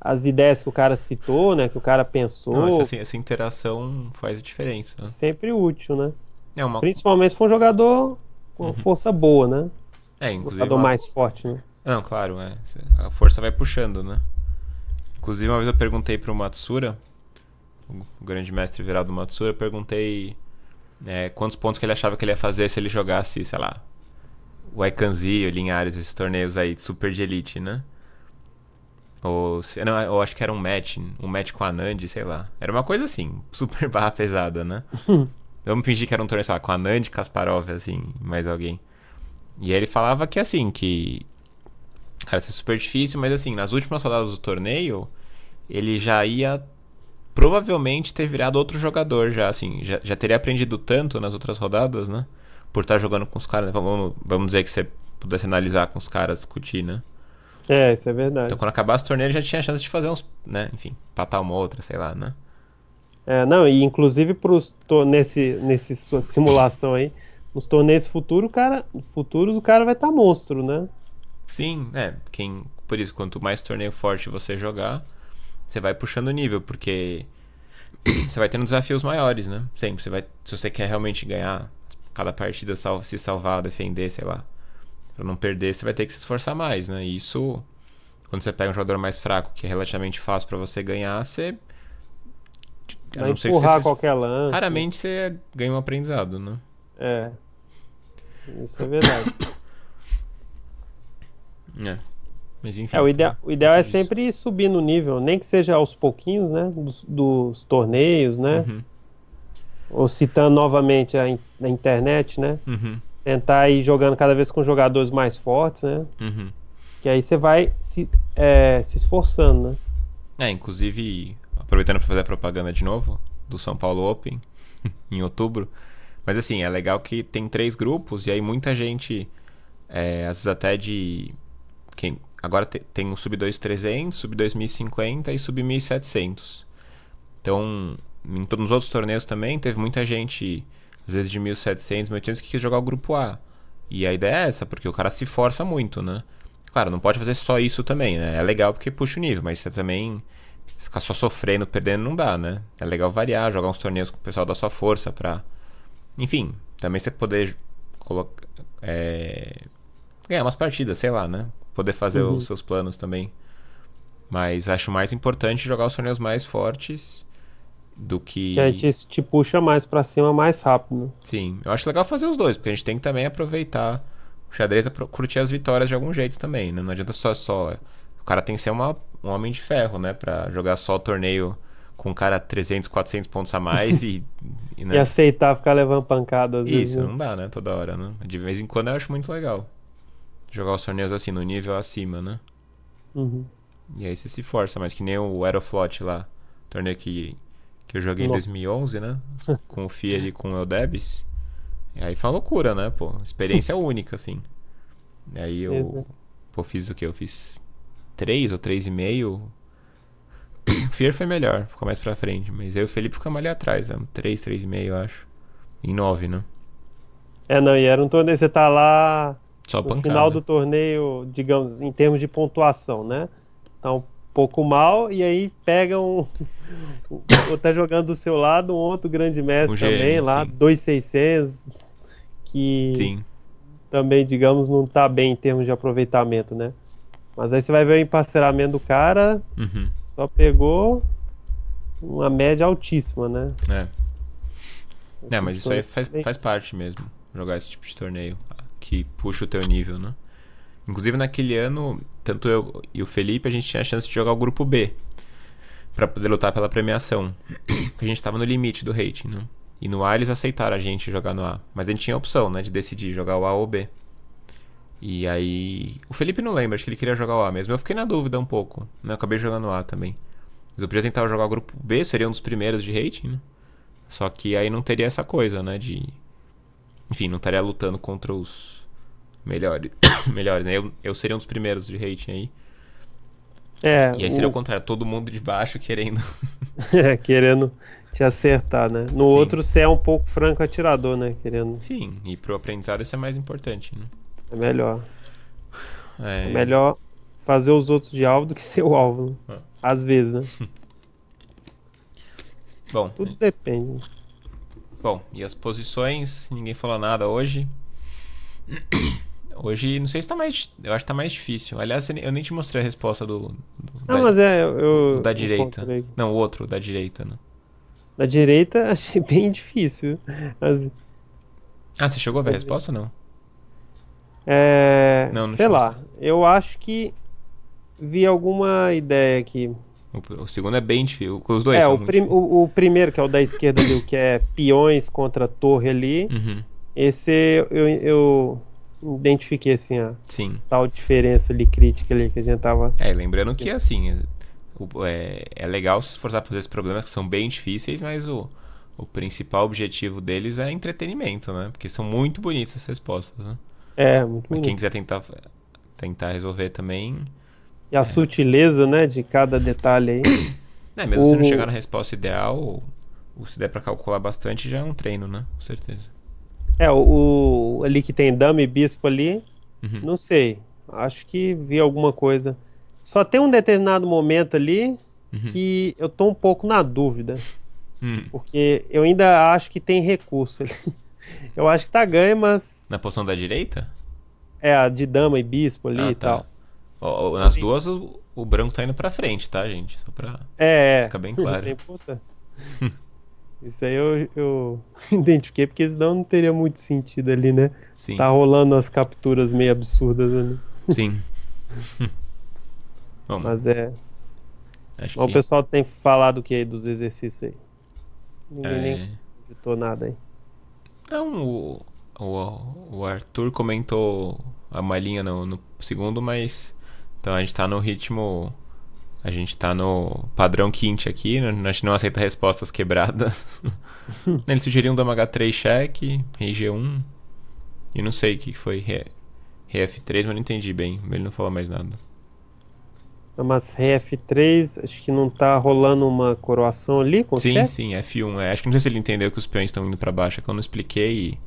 as ideias que o cara citou, né? Que o cara Não, pensou, essa interação faz a diferença, é né? sempre útil, né? É uma. Principalmente se for um jogador com Uhum. força boa, né? É, Um inclusive jogador uma. mais forte, né? Não, claro, é. A força vai puxando, né? Inclusive, uma vez eu perguntei pro Matsura, o grande mestre virado Matsura, eu perguntei quantos pontos que ele achava que ele ia fazer se ele jogasse, sei lá, o Aikanzi, o Linhares, esses torneios aí, super de elite, né? Não, eu acho que era um match com a Nandi, sei lá. Era uma coisa assim, super barra pesada, né? Vamos fingir que era um torneio, sei lá, com a Nandi, Kasparov, assim, mais alguém. E aí ele falava que assim, que. Cara, isso é super difícil, mas assim, nas últimas rodadas do torneio, ele já ia provavelmente ter virado outro jogador já, assim, já teria aprendido tanto nas outras rodadas, né? Por estar jogando com os caras, né? Vamos dizer que você pudesse analisar com os caras, discutir, né? É, isso é Então verdade. quando acabasse o torneio ele já tinha chance de fazer uns, né? Enfim, patar uma outra, sei lá, né? É, não, e inclusive nesse sua simulação aí, nos torneios futuros o cara vai estar monstro, né? Sim, por isso, quanto mais torneio forte você jogar, você vai puxando o nível, porque você vai tendo desafios maiores, né? Sempre, se você quer realmente ganhar cada partida, se salvar, defender, sei lá, pra não perder, você vai ter que se esforçar mais, né? E isso, quando você pega um jogador mais fraco, que é relativamente fácil pra você ganhar, você, a Vai não ser que você empurrar qualquer lance. raramente você ganha um aprendizado, né? É, isso é verdade. É, mas É, enfim, tem o ideal muito é disso. sempre ir subindo o nível, nem que seja aos pouquinhos, né? Dos torneios, né? Uhum, Ou citando novamente a internet, né? uhum, Tentar ir jogando cada vez com jogadores mais fortes, né? uhum. Que aí você vai se esforçando, né? Inclusive, aproveitando pra fazer a propaganda de novo, do São Paulo Open, em outubro. Mas assim, é legal que tem 3 grupos e aí muita gente, às vezes até de. Agora tem o Sub 2300, Sub 2050 e Sub 1700. Então, em todos os outros torneios também, teve muita gente, às vezes de 1700, 1800, que quis jogar o grupo A. E a ideia é essa, porque o cara se força muito, né? Claro, não pode fazer só isso também, né? É legal porque puxa o nível, mas você também ficar só sofrendo, perdendo, não dá, né? É legal variar, jogar uns torneios com o pessoal da sua força pra. Enfim, também você poder colocar, ganhar umas partidas, sei lá, né? Poder fazer os Uhum. seus planos também. Mas acho mais importante jogar os torneios mais fortes do Que aí que. te puxa mais pra cima mais rápido, né? Sim, eu acho legal fazer os dois, porque a gente tem que também aproveitar o xadrez pra curtir as vitórias de algum jeito também, né? Não adianta só. O cara tem que ser um homem de ferro, né? Pra jogar só o torneio com o cara 300, 400 pontos a mais E né? aceitar ficar levando pancada às vezes, Isso, né? não dá, né? Toda hora, né? De vez em quando eu acho muito legal jogar os torneios assim, no nível acima, né? Uhum. E aí você se força, mas que nem o Aeroflot lá, torneio que eu joguei em No- 2011, né? Com o FIA ali com o Eudebis. E aí foi uma loucura, né, pô? Experiência única, assim. E aí eu, Exa- pô, fiz o quê? Eu fiz 3 ou 3,5. O FIA foi melhor, ficou mais pra frente. Mas aí o Felipe ficamos ali atrás, né? 3,5, eu acho. Em 9, né? É, não, e era um torneio, você tá lá Só no final pancada. do torneio, digamos, em termos de pontuação, né? Tá um pouco mal, e aí pega ou tá jogando do seu lado um outro grande Um mestre também, gênio, lá, sim. 2.600, que Sim. também, digamos, não tá bem em termos de aproveitamento, né? Mas aí você vai ver o emparceramento do cara, Uhum. só pegou uma média altíssima, né? É. Esse tipo Mas de isso aí torneio faz, também. faz parte mesmo. Jogar esse tipo de torneio. Que puxa o teu nível, né? Inclusive naquele ano, tanto eu e o Felipe, a gente tinha a chance de jogar o grupo B. Pra poder lutar pela premiação. Porque a gente tava no limite do rating, né? E no A eles aceitaram a gente jogar no A. Mas a gente tinha a opção, né? De decidir jogar o A ou o B. E aí. O Felipe não lembra, acho que ele queria jogar o A mesmo. Eu fiquei na dúvida um pouco. Né? Eu acabei jogando o A também. Mas eu podia tentar jogar o grupo B, seria um dos primeiros de rating, né? Só que aí não teria essa coisa, né? De. Enfim, não estaria lutando contra os melhores. Melhores, né? Eu seria um dos primeiros de rating aí. É, E aí seria o contrário, todo mundo de baixo querendo. querendo, te acertar, né? No Sim. outro você é um pouco franco atirador, né? Querendo. Sim, e pro aprendizado isso é mais importante, né? É melhor. É É... melhor fazer os outros de alvo do que ser o alvo, né? ah, Às vezes, né? Bom, Tudo depende. bom, e as posições, ninguém falou nada hoje. Hoje, não sei se tá mais. Eu acho que tá mais difícil. Aliás, eu nem te mostrei a resposta Não, mas o da eu direita. encontrei. Não, o outro, da direita, né? Da direita achei bem difícil. Mas, Ah, você chegou a ver a resposta ou não? Não, não sei te lá, mostrei. eu acho que vi alguma ideia aqui. O segundo é bem difícil. Os dois são muito difíceis. O primeiro, que é o da esquerda ali, o que é peões contra torre ali, Uhum, esse eu identifiquei assim a sim. tal diferença ali crítica ali que a gente tava. É, lembrando que assim, é legal se esforçar por esses problemas que são bem difíceis, mas o principal objetivo deles é entretenimento, né? Porque são muito bonitas as respostas, né? É, muito Mas quem bonito. quiser tentar resolver também. E a sutileza, né, de cada detalhe aí. Mesmo se não chegar O, na resposta ideal, ou se der pra calcular bastante, já é um treino, né? Com certeza. ali que tem dama e bispo ali, Uhum. não sei. Acho que vi alguma coisa. Só tem um determinado momento ali Uhum. que eu tô um pouco na dúvida, Hum. porque eu ainda acho que tem recurso ali. Eu acho que tá ganho, mas Na posição da direita? é a de dama e bispo ali Ah, e tá. tal. Nas duas, o branco tá indo pra frente, tá, gente? Só pra ficar bem Isso claro. é importante. Isso aí eu identifiquei, porque senão não teria muito sentido ali, né? Sim, Tá rolando umas capturas meio absurdas ali. sim. Bom, Mas é. acho Mas o que. pessoal tem falado o que aí dos exercícios aí? Ninguém nem É... editou nada aí. Não, o Arthur comentou a malhinha no segundo, mas. Então a gente tá no ritmo. A gente tá no padrão Quint aqui, né? A gente não aceita respostas quebradas. Ele sugeriu um dama H3 cheque, rei G1. E não sei o que foi rei F3, mas não entendi bem. Ele não falou mais nada. Mas RF3, acho que não tá rolando uma coroação ali com Sim, chefe? sim, F1. Acho que não sei se ele entendeu que os peões estão indo pra baixo. É que eu não expliquei.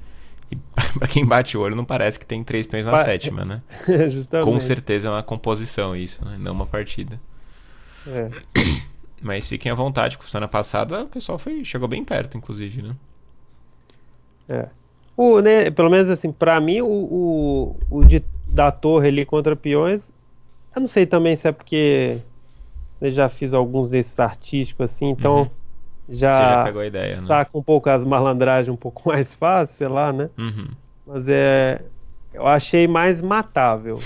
E pra quem bate o olho, não parece que tem 3 peões na sétima, né? Com Justamente. certeza é uma composição isso, né? Não uma partida. É, Mas fiquem à vontade, porque semana passada o pessoal chegou bem perto, inclusive, né? é. Né, pelo menos assim, pra mim, da torre ali contra peões, eu não sei também se é porque eu já fiz alguns desses artísticos assim, Uhum. então Você já já pegou a ideia, né? saca um pouco as malandragens um pouco mais fácil, sei lá, né? Uhum. Mas eu achei mais matável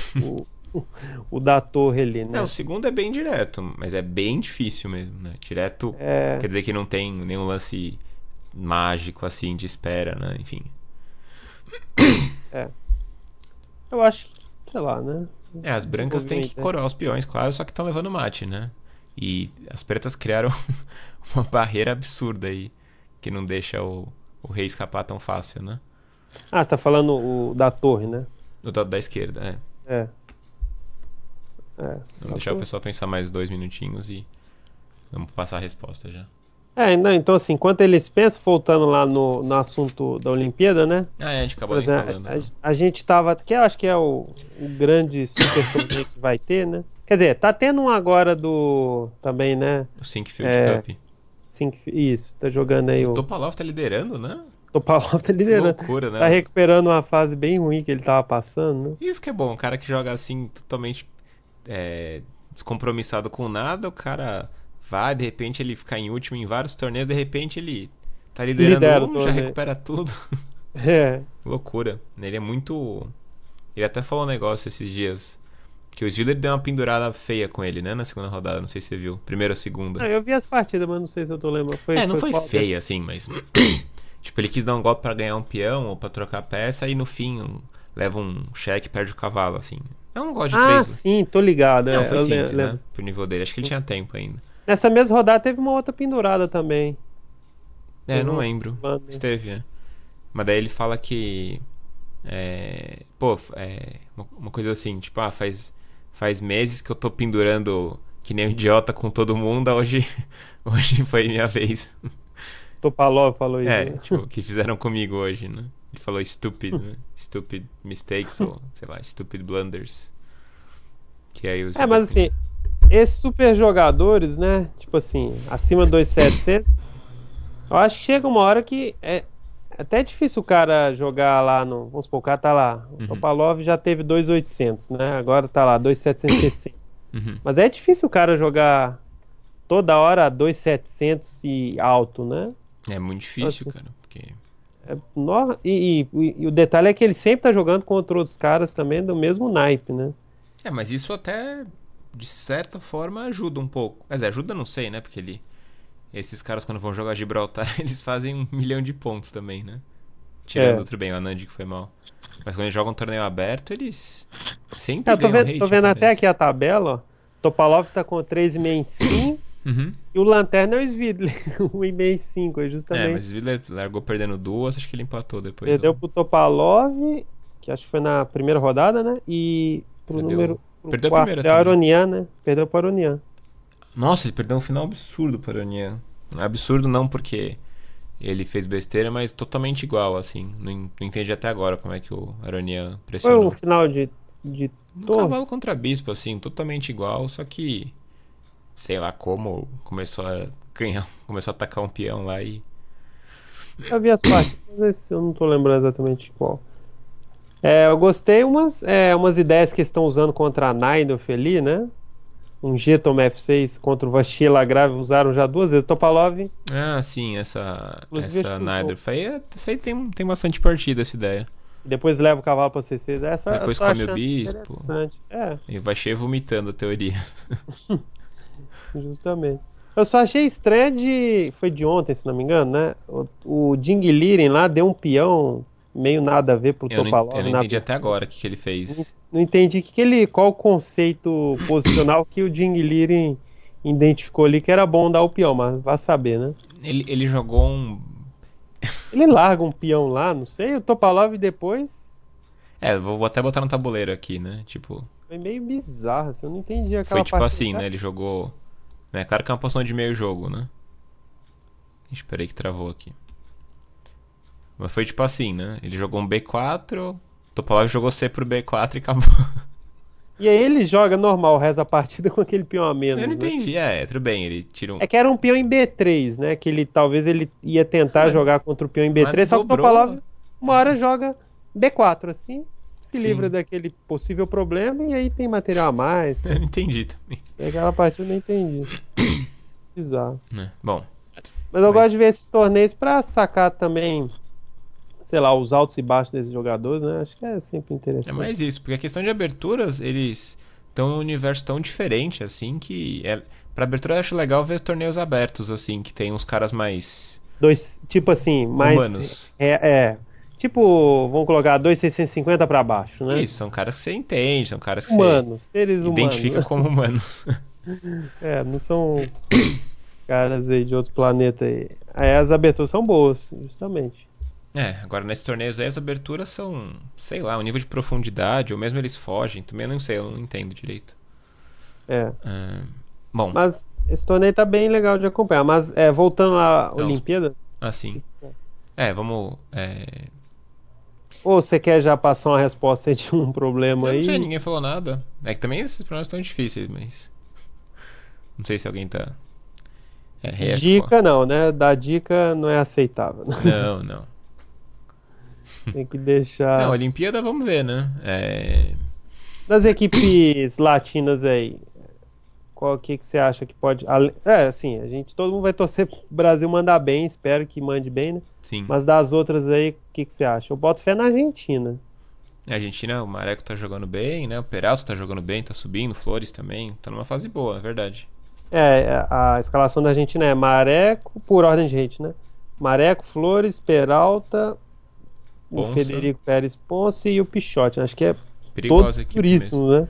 o da torre ali, O né? segundo é bem direto, mas é bem difícil mesmo, né? Direto É, quer dizer que não tem nenhum lance mágico assim de espera, né? Enfim. é. Eu acho que, sei lá, né? As brancas Desenvolvi têm uma que ideia. coroar os peões, claro, só que estão levando mate, né? E as pretas criaram uma barreira absurda aí, que não deixa o rei escapar tão fácil, né? Ah, você tá falando o da torre, né? Do lado da esquerda, é. É, é. Vamos deixar o pessoal pensar mais 2 minutinhos e vamos passar a resposta já. Não, então assim, enquanto eles pensam, voltando lá no assunto da Olimpíada, né? A gente acabou Por nem exemplo, falando, né? a gente tava, que eu acho que é o grande super torneio que vai ter, né? Quer dizer, tá tendo um agora também, né? O Sinkfield É, Cup. Isso, tá jogando aí O o Topalov tá liderando, né? Topalov tá Que liderando. loucura, Tá né? recuperando uma fase bem ruim que ele tava passando, né? Isso que é bom, um cara que joga assim, totalmente descompromissado com nada, o cara vai, de repente ele fica em último em vários torneios, de repente ele tá liderando Lidera o já torneio. recupera tudo. É, Loucura. Ele é muito. Ele até falou um negócio esses dias. Que o Zwiller deu uma pendurada feia com ele, né? Na segunda rodada, não sei se você viu. Primeira ou segunda. eu vi as partidas, mas não sei se eu tô lembrando. Não foi qual feia assim, mas. Tipo, ele quis dar um golpe pra ganhar um peão ou pra trocar peça e no fim leva um cheque e perde o cavalo, assim. É um negócio de três. Sim, tô ligado. Não, foi Eu simples, né? lembro. Pro nível dele. Acho que ele tinha tempo ainda. Nessa mesma rodada teve uma outra pendurada também. Teve Não uma lembro. pendurada. Esteve, né? Mas daí ele fala que. Uma coisa assim, tipo, faz meses que eu tô pendurando que nem um idiota com todo mundo, hoje foi minha vez. Topalov falou isso, É, né? tipo, que fizeram comigo hoje, né? Ele falou stupid, né? Stupid mistakes ou, sei lá, stupid blunders. Que aí os É, mas videogames. assim, esses super jogadores, né? Tipo assim, acima de 2.700, eu acho que chega uma hora que é até difícil o cara jogar lá no. Vamos supor, o cara tá lá. O Uhum, Topalov já teve 2.800, né? Agora tá lá, 2.760. uhum. Mas é difícil o cara jogar toda hora 2.700 e alto, né? É muito Então, difícil, assim, cara, porque... e o detalhe é que ele sempre tá jogando contra outros caras também do mesmo naipe, né? É, mas isso até, de certa forma, ajuda um pouco. Mas ajuda, não sei, né? Porque esses caras, quando vão jogar Gibraltar, eles fazem 1 milhão de pontos também, né? Tirando, É. outro bem, o Anand que foi mal. Mas quando eles jogam um torneio aberto, eles É, sempre eu tô ganham vendo, tô rating, vendo até parece. aqui a tabela, ó. Topalov tá com 3,65 Uhum. e o Lanterna é o Svidler, 1,65, é É, mas justamente. o Villa largou perdendo duas, acho que ele empatou depois. Perdeu pro Topalov, que acho que foi na primeira rodada, né? E Perdeu. pro Perdeu a quarto, primeira é o também. Aronian, né? Perdeu pro Aronian. Nossa, ele perdeu um final absurdo para o Anian. Absurdo não porque ele fez besteira, mas totalmente igual, assim. Não entendi até agora como é que o Aronian Foi um pressionou. final de Um torre. cavalo contra bispo, assim, totalmente igual, só que sei lá como começou a ganhar, começou a atacar um peão lá e. Eu vi as partes, mas eu não tô lembrando exatamente qual. É, eu gostei umas ideias que eles estão usando contra a Naidorf ali, né? Um Jeton F6 contra o Vachila Grave usaram já duas vezes. Topalov, Ah, sim, essa. inclusive, acho Essa que usou. Nidorf aí, essa aí tem bastante partida essa ideia. Depois leva o cavalo pra C6. Essa eu Depois tô come o achando bispo. interessante. É, E vai cheio vomitando a teoria. justamente. Eu só achei estranho foi de ontem, se não me engano, né? O Ding Liren lá deu um peão meio nada a ver pro Eu Topalov não na entendi até abertura. agora o que ele Não, fez. não entendi qual o conceito posicional que o Ding Liren identificou ali que era bom dar o peão, mas vai saber, né? Ele jogou um. Ele larga um peão lá, não sei, o Topalov depois É, vou até botar no tabuleiro aqui, né? Tipo, foi meio bizarro, assim, eu não entendi foi aquela tipo partida. assim, né? Ele jogou. Né? Claro que é uma posição de meio jogo, né? Esperei que travou aqui. Mas foi tipo assim, né? Ele jogou um B4, Topalov jogou C pro B4 e acabou. E aí ele joga normal, reza a partida com aquele peão a Eu não menos, né? entendi. Tudo bem, ele tira um. É que era um peão em B3, né? Que ele talvez ele ia tentar Mas, jogar contra o peão em mas B3, só que o desdobrou. Topalov uma hora joga B4, assim, se livra Sim. daquele possível problema e aí tem material a mais. Eu não entendi também. E aquela partida eu não entendi. Bizarro. Né? Bom, Mas eu gosto mas. de ver esses torneios pra sacar também, sei lá, os altos e baixos desses jogadores, né? Acho que é sempre É interessante. mais isso, porque a questão de aberturas, eles estão num universo tão diferente, assim, que. Pra abertura eu acho legal ver os torneios abertos, assim, que tem uns caras mais Dois, tipo assim, mais. humanos. Tipo, vamos colocar 2.650 pra baixo, né? Isso, são caras que você entende, são caras que você Humanos, seres humanos. identifica como humanos. É, não são caras aí de outro planeta aí. Aí as aberturas são boas, justamente. Agora nesses torneios aí as aberturas são, sei lá, um nível de profundidade, ou mesmo eles fogem, também eu não sei, eu não entendo direito. É. Ah, bom, Mas esse torneio tá bem legal de acompanhar. Mas voltando à não, Olimpíada, assim. Vamos. ou você quer já passar uma resposta aí de um problema Eu não sei, aí? ninguém falou nada. É que também esses problemas estão difíceis, mas. Não sei se alguém tá. Ficou. Dica não, né? Dar dica não é aceitável, né? Não, não. Tem que Não, deixar. Olimpíada, vamos ver, né? Das equipes latinas aí, qual que você acha que pode. Assim, todo mundo vai torcer pro Brasil mandar bem, espero que mande bem, né? Sim. Mas das outras aí, o que você acha? Eu boto fé na Argentina. A Argentina, o Mareco tá jogando bem, né? O Peralta tá jogando bem, tá subindo, Flores também. Tá numa fase boa, é verdade. A escalação da Argentina é Mareco, por ordem de gente, né? Mareco, Flores, Peralta, o Ponça. Federico Pérez Ponce e o Pichote. Acho que é Perigosa todo equipe duríssimo, né?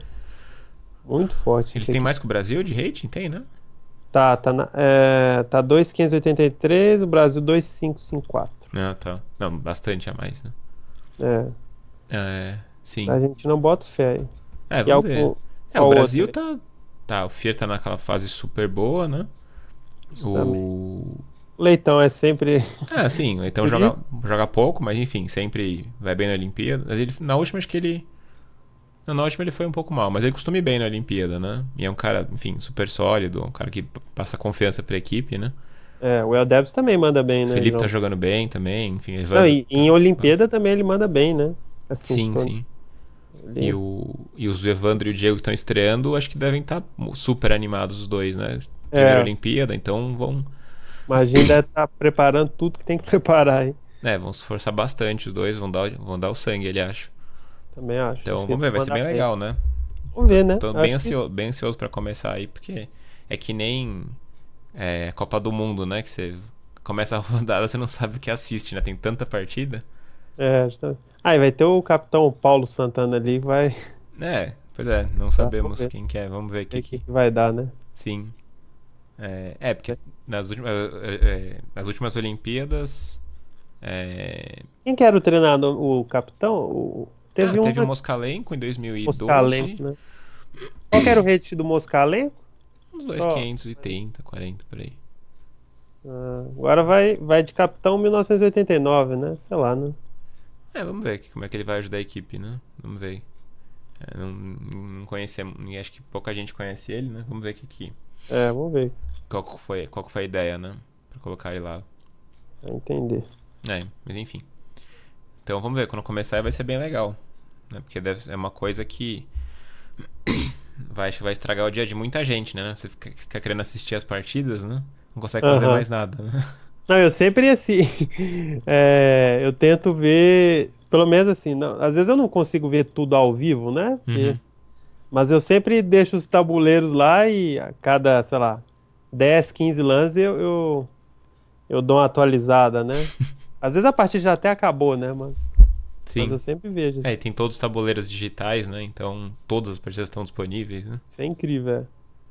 Muito forte. Eles essa têm equipe. mais que o Brasil de rating? Tem, né? Tá 2.583, o Brasil 2.554. Ah, tá. Não, bastante a mais, né? É, Sim. a gente não bota fé aí. E Vamos ver. O qual Brasil outro? tá. O Fier tá naquela fase super boa, né? Justamente. O. O O Leitão é sempre. Ah, sim, então Por isso? joga pouco, mas enfim, sempre vai bem na Olimpíada. Mas ele, na última, acho que ele. Não, na última ele foi um pouco mal, mas ele costuma ir bem na Olimpíada, né? E é um cara, enfim, super sólido, um cara que passa confiança pra equipe, né? É, o El Debs também manda bem, O né, Felipe tá João? jogando bem também, enfim, Não, Evandro e tá. em Olimpíada também ele manda bem, né? Assim, se Sim, for- sim. ele... E os Evandro e o Diego que estão estreando, acho que devem estar super animados os dois, né? Primeira É, Olimpíada, então vão. imagina deve estar preparando tudo que tem que preparar, hein? É, vão se esforçar bastante os dois, vão dar o sangue, ele acha. Também acho. Acho Então que vamos eles ver, vão vai ser mandar bem bem. legal, né? Vamos ver, né? Tô Acho que bem ansioso pra começar aí, porque é que nem Copa do Mundo, né? Que você começa a rodada, você não sabe o que assiste, né? Tem tanta partida. é. Ah, e vai ter o capitão Paulo Santana ali, vai. É, pois é, não Vamos sabemos ver, quem que é, vamos ver o ver que o que que. que vai dar, né? Sim. Porque nas últimas Olimpíadas. Quem que era o treinador? O capitão? Teve um Teve o Moscalenco em Moscalenco, 2012, né? Qual que era o rate do Moscalenco? uns Só. 2.530, 40 por aí. Agora vai de capitão 1989, né? Sei lá, né? Vamos ver como é que ele vai ajudar a equipe, né? Vamos ver. Não conhecemos, acho que pouca gente conhece ele, né? Vamos ver É, vamos ver. qual que foi a ideia, né? Pra colocar ele lá. Vai entender. Mas enfim. Então vamos ver, quando começar vai ser bem legal, né? Porque é uma coisa que vai estragar o dia de muita gente, né? Você fica querendo assistir as partidas, né? Não consegue fazer Aham. mais nada, né? Não, eu sempre assim. Eu tento ver. Pelo menos assim. Às vezes eu não consigo ver tudo ao vivo, né? Uhum. Mas eu sempre deixo os tabuleiros lá e a cada, sei lá, 10, 15 lances eu dou uma atualizada, né? Às vezes a partida já até acabou, né, mano? Mas Sim. eu sempre vejo. E tem todos os tabuleiros digitais, né? Então todas as partidas estão disponíveis, né? Isso é incrível.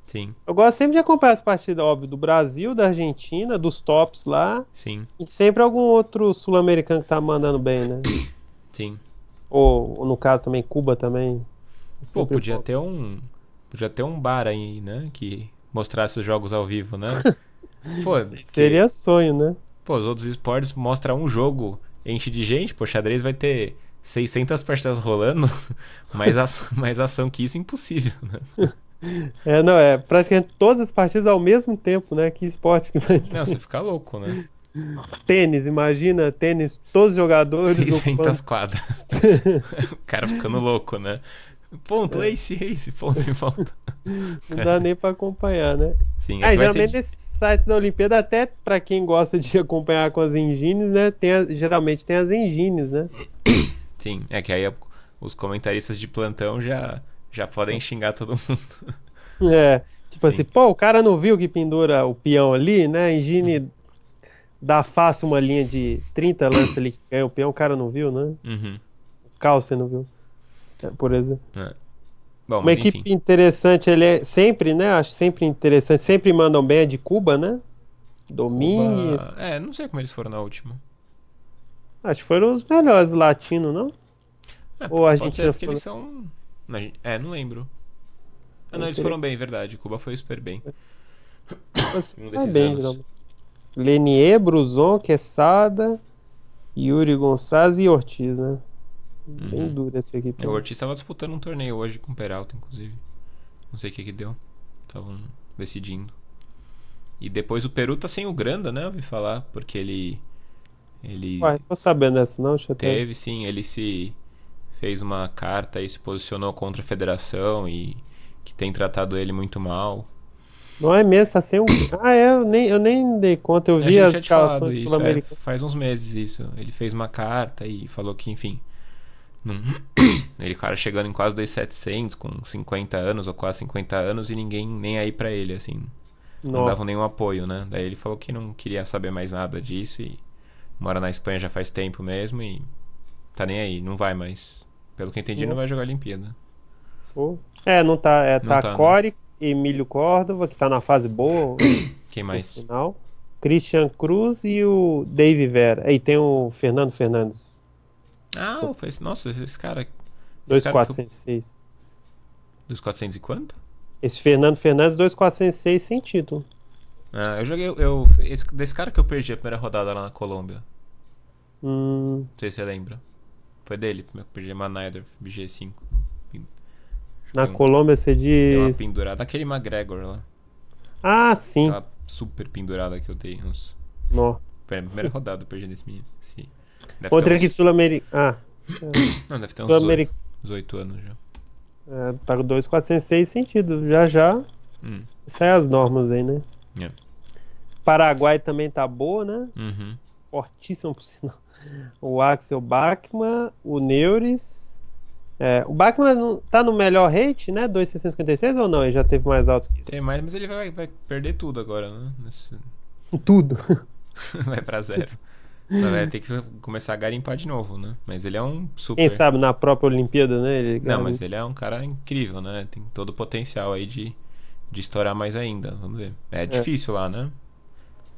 Sim, Eu gosto sempre de acompanhar as partidas, óbvio, do Brasil, da Argentina, dos tops lá. sim, E sempre algum outro sul-americano que tá mandando bem, né? sim. Ou no caso também, Cuba também. É Pô, sempre bom. podia ter um bar aí, né? Que mostrasse os jogos ao vivo, né? Pô, Seria sonho, né? os outros esportes mostram um jogo, enche de gente, pô, xadrez vai ter 600 partidas rolando, mais ação que isso, impossível, né? Não, é praticamente todas as partidas ao mesmo tempo, né? Que esporte que vai Não, ter. você fica louco, né? Tênis, imagina, tênis, todos os jogadores 600 ocupando. quadras. O cara ficando louco, né? Ponto, ace, ponto e volta. Não dá nem pra acompanhar, né? Sim, é Ah, que e vai ser. geralmente nesses sites da Olimpíada, até pra quem gosta de acompanhar com as engines, né? Geralmente tem as engines, né? Sim, é que aí os comentaristas de plantão já podem xingar todo mundo. É, tipo assim, Sim. pô, o cara não viu que pendura o peão ali, né? A engine dá fácil uma linha de 30 lances ali que ganha o peão, o cara não viu, né? Uhum. O Carlsen não viu, por exemplo. É. Bom, Uma mas equipe enfim. interessante, ele é sempre, né? Acho sempre interessante, sempre mandam bem, é de Cuba, né? Domingues. Cuba. Não sei como eles foram na última. Acho que foram os melhores latinos, não? Ou a Pode ser Argentina porque foi. eles são. Não lembro. Não, eles foram Interessante. bem, verdade. Cuba foi super bem. Em um Tá desses bem, anos. geralmente. Lenier, Bruzon, Quesada, Yuri Gonçalves e Ortiz, né? Bem Uhum. duro esse aqui. O Ortiz estava disputando um torneio hoje com o Peralta, inclusive. Não sei o que deu. Estavam decidindo. E depois o Peru tá sem o Granda, né? Eu ouvi falar, porque ele Uai, tô sabendo dessa não, deixa eu até. teve, sim, ele se fez uma carta e se posicionou contra a federação e que tem tratado ele muito mal. Não é mesmo, tá sem um. Eu nem dei conta, eu A vi gente as tinha te falado escalações isso, sul-americanas. faz uns meses isso. Ele fez uma carta e falou que, enfim, não, ele, cara, chegando em quase 2.700 com 50 anos ou quase 50 anos e ninguém nem aí pra ele, assim. Não Não. davam nenhum apoio, né? Daí ele falou que não queria saber mais nada disso e mora na Espanha já faz tempo mesmo e tá nem aí, não vai mais. Pelo que eu entendi, não vai jogar a Olimpíada. Pô. Não tá. Não Tá tá, né? Core, Emílio Córdova, que tá na fase boa, Quem no mais? final. Christian Cruz e o Dave Vera. Aí tem o Fernando Fernandes, Nossa, esse cara que 2406. dos 400 e quanto? Esse Fernando Fernandes, 2406 sem título. Ah, eu joguei. Desse cara que eu perdi a primeira rodada lá na Colômbia. Não sei se você lembra. Foi dele, que eu perdi Manader, BG5. Na Colômbia você Deu uma diz. pendurada. Aquele McGregor lá. Ah, sim. Aquela super pendurada que eu dei. Nossa. Nó. Foi a primeira rodada eu perdi nesse menino. Sim. Outra aqui sul-americana. Não, deve ter uns Sul-americana. 18 anos já. Tá com 2.406 sentido. Já. Sai as normas aí, né? Paraguai também tá boa, né? Fortíssimo por sinal. O Axel Bachmann, o Neuris. O Bachmann tá no melhor rate, né? 2.656 ou não? Ele já teve mais alto que isso? Tem mais, mas ele vai perder tudo agora, né? Tudo. Vai pra zero. Vai ter que começar a garimpar de novo, né? Mas ele é um super... Quem sabe na própria Olimpíada, né? Não, mas ele é um cara incrível, né? Tem todo o potencial aí de estourar mais ainda. Vamos ver. É difícil lá, né?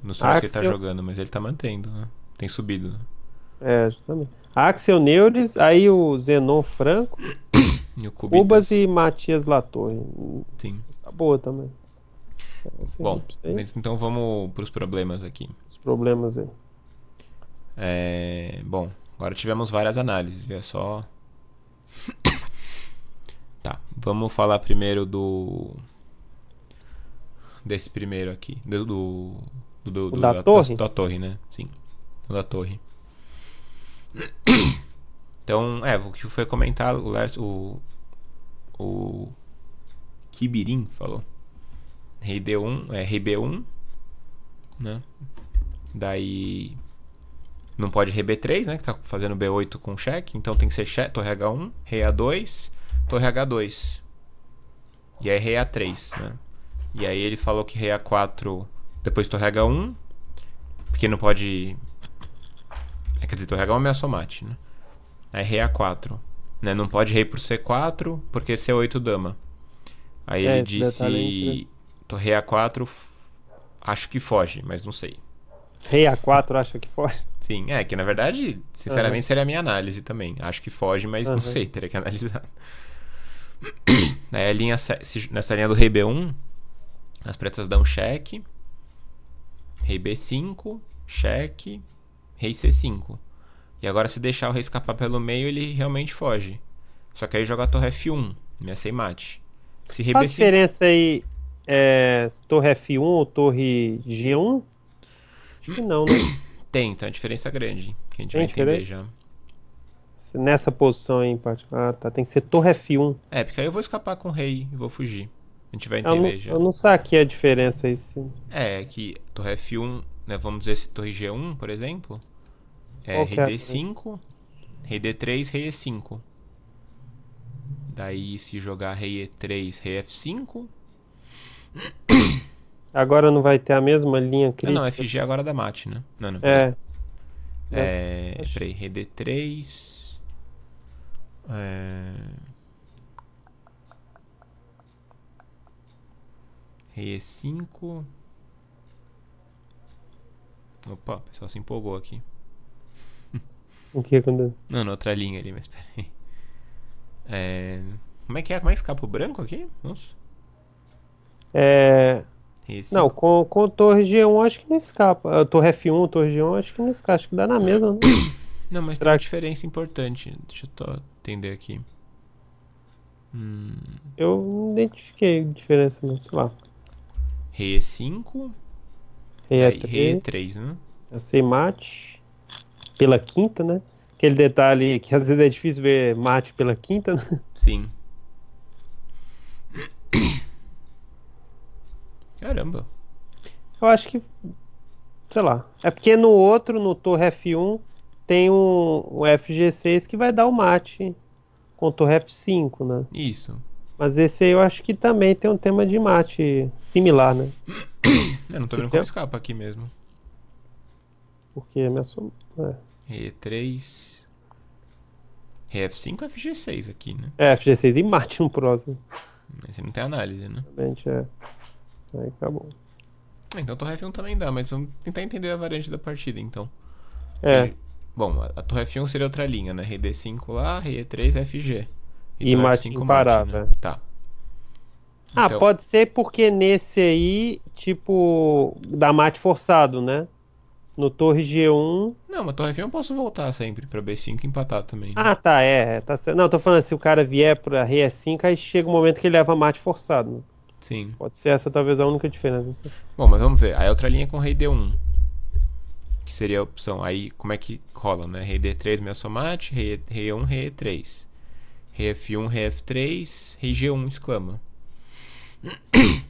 Nos torneios que ele tá jogando, mas ele tá mantendo, né? Tem subido, né? Justamente. Axel Neuris, aí o Zenon Franco, e o Cubas e Matias Latorre. Sim. Tá boa também. Bom, mas então vamos pros problemas aqui. Os problemas aí. Bom, agora tivemos várias análises, viu? Só... Tá, vamos falar primeiro desse primeiro aqui. Da torre? Da torre, né? Sim, da torre. Então, o que foi comentado, o Kibirin falou. Rei D1, rei B1, né? Daí não pode rei B3, né? Que tá fazendo B8 com cheque. Então tem que ser cheque, torre H1, rei A2, torre H2. E aí rei A3, né? E aí ele falou que rei A4, depois torre H1, porque não pode... quer dizer, torre H1 é ameaçou mate, né? Aí rei A4, né? Não pode rei por C4, porque C8 dama. Aí ele disse... Torre A4, acho que foge, mas não sei. Rei A4 acha que foge? Sim, que na verdade, sinceramente, seria a minha análise também. Acho que foge, mas não sei, teria que analisar. Aí nessa linha do rei B1, as pretas dão cheque, rei B5, cheque, rei C5. E agora se deixar o rei escapar pelo meio, ele realmente foge. Só que aí joga a torre F1, ameacei mate. Se rei Qual a B5... diferença aí, torre F1 ou torre G1? Acho que não, né? Tem uma diferença grande, que a gente vai entender já. Nessa posição aí em particular. Tá, tem que ser torre F1. Porque aí eu vou escapar com o rei e vou fugir. A gente vai entender já. Eu não saquei a diferença aí, sim. Que torre F1, né, vamos dizer se torre G1, por exemplo, rei D5, rei D3, rei E5. Daí se jogar rei E3, rei F5... Agora não vai ter a mesma linha crítica. Não, FG agora dá mate, né? Não, peraí, rei D3... Rei E5... Opa, o pessoal se empolgou aqui. O que aconteceu? Não, na outra linha ali, mas peraí. Como é que é? Como é que escapa o branco aqui? Nossa. Não, com torre G1 acho que não escapa. Torre F1, torre G1 acho que não escapa. Acho que dá na mesma, né? Não, mas tem uma diferença importante. Deixa eu entender aqui. Eu não identifiquei diferença, não. Sei lá. Rei E5. Rei E3, né? Sei mate. Pela quinta, né? Aquele detalhe que às vezes é difícil ver mate pela quinta, né? Sim. Caramba. Eu acho que... Sei lá. É porque no outro, no torre F1, tem um FG6 que vai dar o mate com torre F5, né? Isso. Mas esse aí eu acho que também tem um tema de mate similar, né? Eu não tô vendo como escapa aqui mesmo. Porque a minha soma... Rei E3... Rei F5 é FG6 aqui, né? FG6 e mate no próximo. Esse não tem análise, né? Realmente Aí acabou. Então torre F1 também dá, mas vamos tentar entender a variante da partida, então. Bom, a torre F1 seria outra linha, né? Rei D5 lá, rei E3, FG. E mate imparável. Né? Tá. Ah, Então, pode ser porque nesse aí, tipo, dá mate forçado, né? No torre G1. não, mas torre F1 eu posso voltar sempre pra B5 e empatar também, né? Ah, tá, tá certo. Não, tô falando, se o cara vier pra rei E5, aí chega um momento que ele leva mate forçado, né? Sim. Pode ser essa talvez a única diferença. Bom, mas vamos ver. Aí outra linha é com rei D1, que seria a opção. Aí como é que rola, né? Rei D3, ameaçou mate, rei E1, rei E3. Rei F1, rei F3, rei G1 exclama.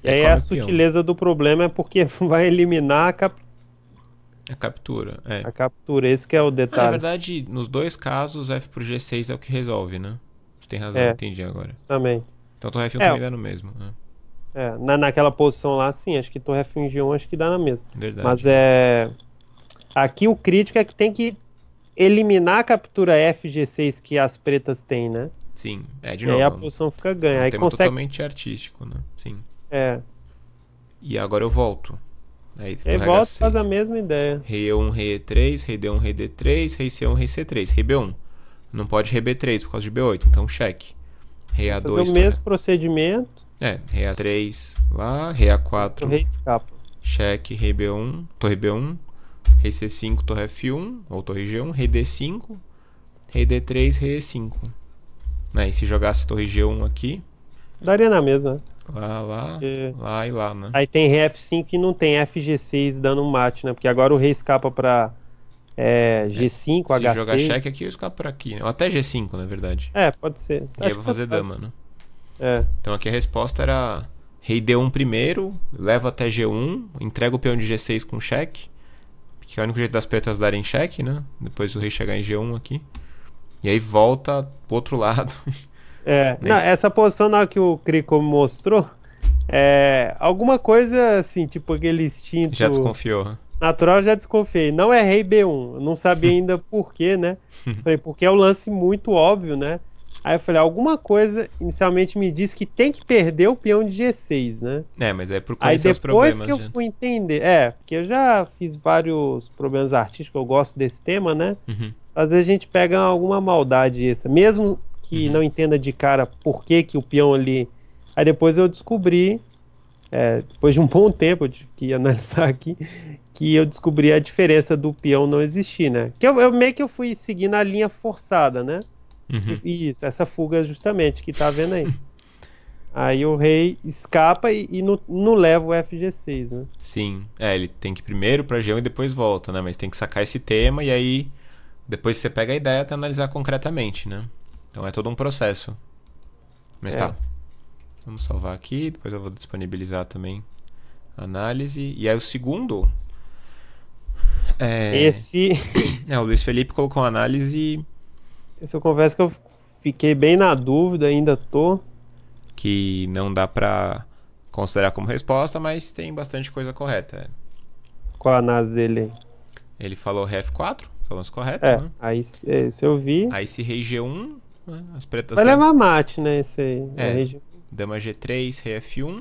E Aí aí come a o peão. sutileza do problema é porque vai eliminar A captura, é. a captura. Esse que é o Na detalhe. verdade, nos dois casos, F por G6 é o que resolve, né? Você tem razão, É, entendi agora. isso também. Então torre F1 É, também dá no mesmo, né? naquela posição lá, sim, acho que torre F1 G1 acho que dá na mesma. Mas Verdade. é. Aqui o crítico é que tem que eliminar a captura F G6 que as pretas têm, né? Sim, de E aí a novo, posição fica é ganha. um Aí tema consegue. totalmente artístico, né? Sim. É. E agora eu volto. Aí E aí torre volta e faz a H6. mesma ideia. Rei E1, rei E3, rei D1, rei D3, rei C1, rei C3. Rei B1. Não pode rei B3 por causa de B8, então cheque. Rei Fazer A2, o mesmo procedimento, rei A3 lá, rei o A4, rei escapa. cheque, rei B1, torre B1, rei C5, torre F1, ou torre G1, rei D5, rei D3, rei E5. Né? E se jogasse torre G1 aqui, Daria na mesma, né? lá, Porque lá e lá, né? aí tem rei F5 e não tem FG6 dando um mate, né? Porque agora o rei escapa pra G5, Se jogar H6. cheque aqui, eu escapo por aqui, né? Ou até G5, na verdade. É, pode ser. E aí eu Acho vou que fazer tá- dama, né? É, Então aqui a resposta era rei D1 primeiro, levo até G1, entrego o peão de G6 com cheque, que é o único jeito das pretas darem cheque, né? Depois o rei chegar em G1 aqui. E aí volta pro outro lado. Não, essa posição na hora que o Crico mostrou, alguma coisa assim, tipo aquele instinto Já desconfiou, né? natural, eu já desconfiei. Não é rei B1, eu não sabia ainda por quê, né? Falei, porque é um lance muito óbvio, né? Aí eu falei, alguma coisa inicialmente me disse que tem que perder o peão de G6, né? Mas é por Aí conhecer os depois problemas, que eu já. fui entender, porque eu já fiz vários problemas artísticos, eu gosto desse tema, né? Uhum. Às vezes a gente pega alguma maldade essa, mesmo que não entenda de cara por que que o peão ali. Aí depois eu descobri, depois de um bom tempo, eu tive que analisar aqui, que eu descobri a diferença do peão não existir, né? Que eu meio que eu fui seguindo a linha forçada, né? Uhum. Isso, essa fuga justamente que tá vendo aí. Aí o rei escapa e não leva o FG6, né? Sim, ele tem que ir primeiro pra G1 e depois volta, né? Mas tem que sacar esse tema e aí depois você pega a ideia até analisar concretamente, né? Então é todo um processo. Mas tá. Vamos salvar aqui, depois eu vou disponibilizar também a análise. E aí o segundo Esse o Luiz Felipe colocou uma análise eu confesso que eu fiquei bem na dúvida, ainda tô. que não dá pra considerar como resposta, mas tem bastante coisa correta. Qual a análise dele aí? Ele falou rei F4, que é o lance correto, né? Aí se eu vi. Aí se rei G1, né? As pretas Vai levar mate, né? Esse aí. dama G3, rei F1,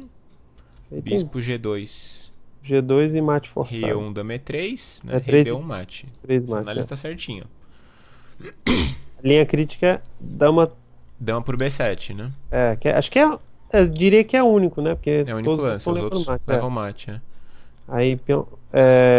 Aí tem bispo G2, G2 e mate rei forçado. E1, dama E3, né? É3 Rei D1, mate. 3 A mate. análise tá certinho. A linha crítica é dama. Dama por B7, né? Acho que eu diria que é único, né? Porque É o único todos lance, estão os levando outros mate. levam mate, né? Aí peão.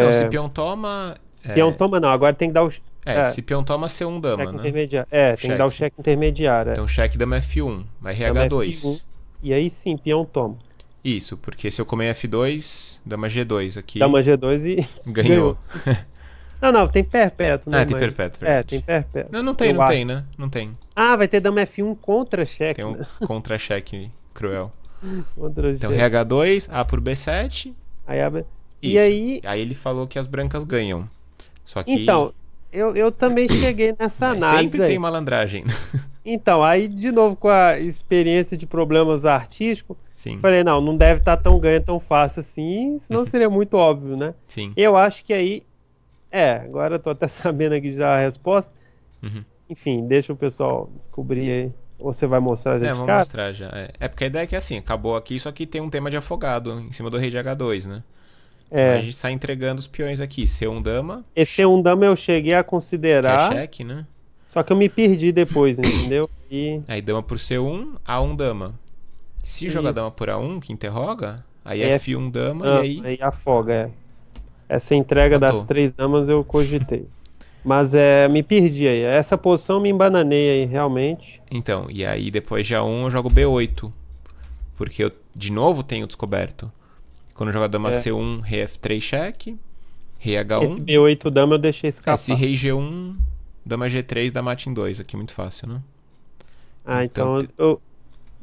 Não, se peão toma... Peão toma não, agora tem que dar o. se peão toma C1 dama, Cheque né? intermediário. Tem que dar o Cheque. cheque intermediário. Então cheque dama F1, vai rei Dama H2. F1, e aí sim, peão toma. Isso, porque se eu comer F2, dama G2 aqui, Dama G2 e. ganhou. Não, tem perpétuo, né? Tem perpétuo, verdade. Tem perpétuo. Não tem, Eu não acho. tem, né? Não tem. Vai ter dama F1 contra cheque, Tem um né? contra-cheque cruel. Contra Então cheque. rei H2, A por B7. Aí abre. Isso. E aí. Aí ele falou que as brancas ganham. Só que Então, eu também cheguei nessa mas análise sempre aí. tem malandragem. Então, aí de novo com a experiência de problemas artísticos, Sim, falei, não deve estar tão ganho tão fácil assim, senão seria muito óbvio, né? sim. Eu acho que aí. Agora eu tô até sabendo aqui já a resposta. Uhum. Enfim, deixa o pessoal descobrir aí. Ou você vai mostrar já de Vou cara? mostrar já. É porque a ideia é que assim, acabou aqui, só que tem um tema de afogado em cima do rei de H2, né? Então a gente sai entregando os peões aqui. C1 dama, Esse é um dama eu cheguei a que é considerar, cheque, né? só que eu me perdi depois, entendeu? E Aí dama por C1, A1 dama. Se jogar dama Isso. por A1, que interroga, aí É F1 dama Ah, e aí aí afoga, é. Essa entrega das matou. 3 damas eu cogitei. Mas me perdi aí. Essa posição me embananei aí, realmente. Então, e aí depois de A1 eu jogo B8. Porque eu, de novo, tenho descoberto. Quando eu jogo a dama É, C1, rei F3 cheque, rei esse H1. B8 dama eu deixei Esse escapar. rei G1, dama G3, dá mate em 2. Aqui muito fácil, né? Ah, Então, então eu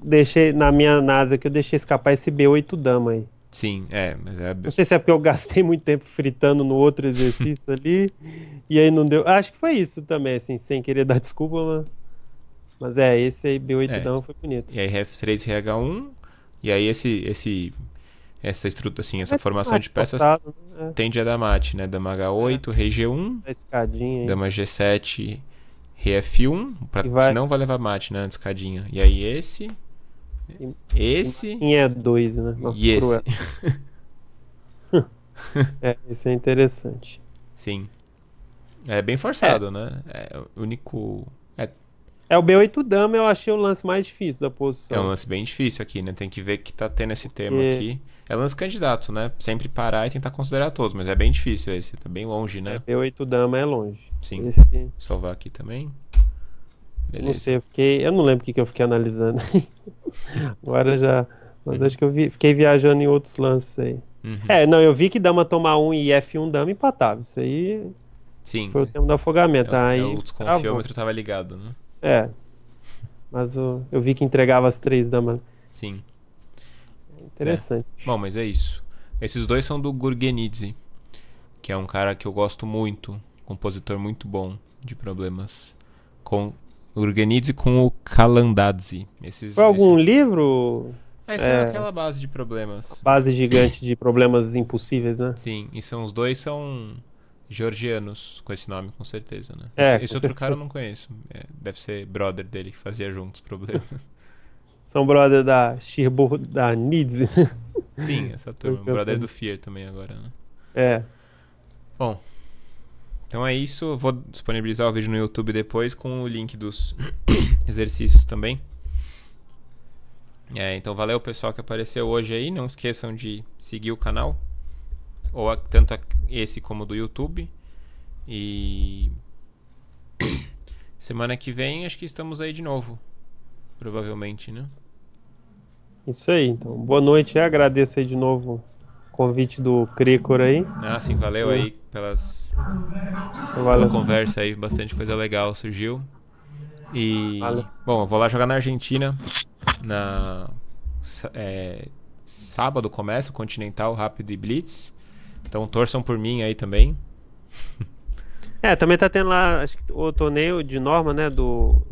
deixei, na minha análise aqui, eu deixei escapar esse B8 dama aí. sim, mas é. Não sei se é porque eu gastei muito tempo fritando no outro exercício ali, e aí não deu. Acho que foi isso também, assim, sem querer dar desculpa, mas esse aí, B8 É. dama, foi bonito. E aí rei F3, rei H1. E aí essa estrutura, assim, essa É formação de mate peças forçado, né? tende a dar mate, né? Dama É, H8, rei G1, a escadinha aí. dama G7, rei F1, E senão vai levar mate, né? Na escadinha. E aí e, esse e é 2, né? Nossa, e esse. cruel. Esse é interessante. Sim. É bem É, forçado, né? É o único. o B8 dama eu achei o lance mais difícil da É um posição. lance bem difícil aqui, né? Tem que ver que tá tendo esse tema Porque aqui. É lance candidato, né? Sempre parar e tentar considerar todos, mas é bem difícil esse. Tá bem longe, né? B8 dama é longe. Sim. Esse, Salvar aqui também. eu não Beleza. sei, eu não lembro o que eu fiquei analisando. Agora já, mas Uhum. acho que fiquei viajando em outros lances aí. Uhum. Não, eu vi que dama tomar um e F1 dama empatável. Isso aí Sim. foi o tempo do afogamento. O Aí travou. desconfiômetro tava ligado, né? É, mas eu vi que entregava as 3 damas. Sim. É. Interessante. Bom, mas é isso. Esses dois são do Gurgenidze, que é um cara que eu gosto muito, compositor muito bom de problemas. Com o Gurgenidze com o Kalandadze. Foi algum livro? Essa é É, aquela base de problemas. base gigante de problemas impossíveis, né? Sim, e os dois são georgianos com esse nome, com certeza, né? É, Esse com outro cara eu certeza. não conheço. Deve ser brother dele que fazia juntos problemas. São brother da Shirbur da Nidze. Sim, essa turma. Brother do Fear também agora, né? É, Bom, então é isso. Eu vou disponibilizar o vídeo no YouTube depois com o link dos exercícios também. Então valeu pessoal que apareceu hoje aí. Não esqueçam de seguir o canal. Tanto esse como do YouTube. E semana que vem acho que estamos aí de novo. Provavelmente, né? isso aí. Então, boa noite. Eu agradeço aí de novo o convite do Crecor aí. Ah, sim, valeu Pô, aí pela valeu. conversa aí. Bastante coisa legal surgiu. E, Valeu. bom, eu vou lá jogar na Argentina. Sábado começa o Continental Rápido e Blitz. Então torçam por mim aí também. Também tá tendo lá, acho que o torneio de norma, né? Do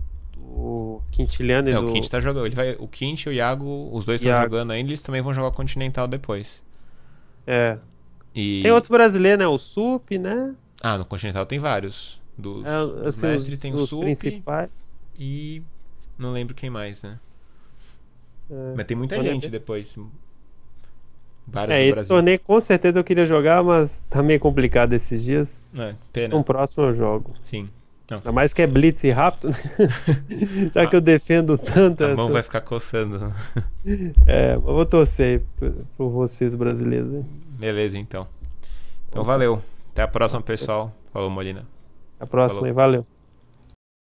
Quintiliano e O Quint do tá jogando. O Quint e o Iago, os dois estão Iago. jogando ainda. Eles também vão jogar o Continental depois. É. Tem E. outros brasileiros, né? O Sup, né? No Continental tem vários. Dos Assim, mestres tem o os Sup principais. e. Não lembro quem mais, né? Mas tem muita Torneio gente dele. depois. Vários do Esse Brasil. torneio com certeza eu queria jogar, mas tá meio complicado esses dias. Pena. No próximo eu jogo. Sim. Não. Ainda mais que é blitz e rápido, né? Já que eu defendo tanto A mão essa. vai ficar coçando. Mas eu vou torcer por vocês brasileiros, né? Beleza, então. Então valeu. Até a próxima, pessoal. Falou, Molina. Até a próxima Falou. aí, valeu.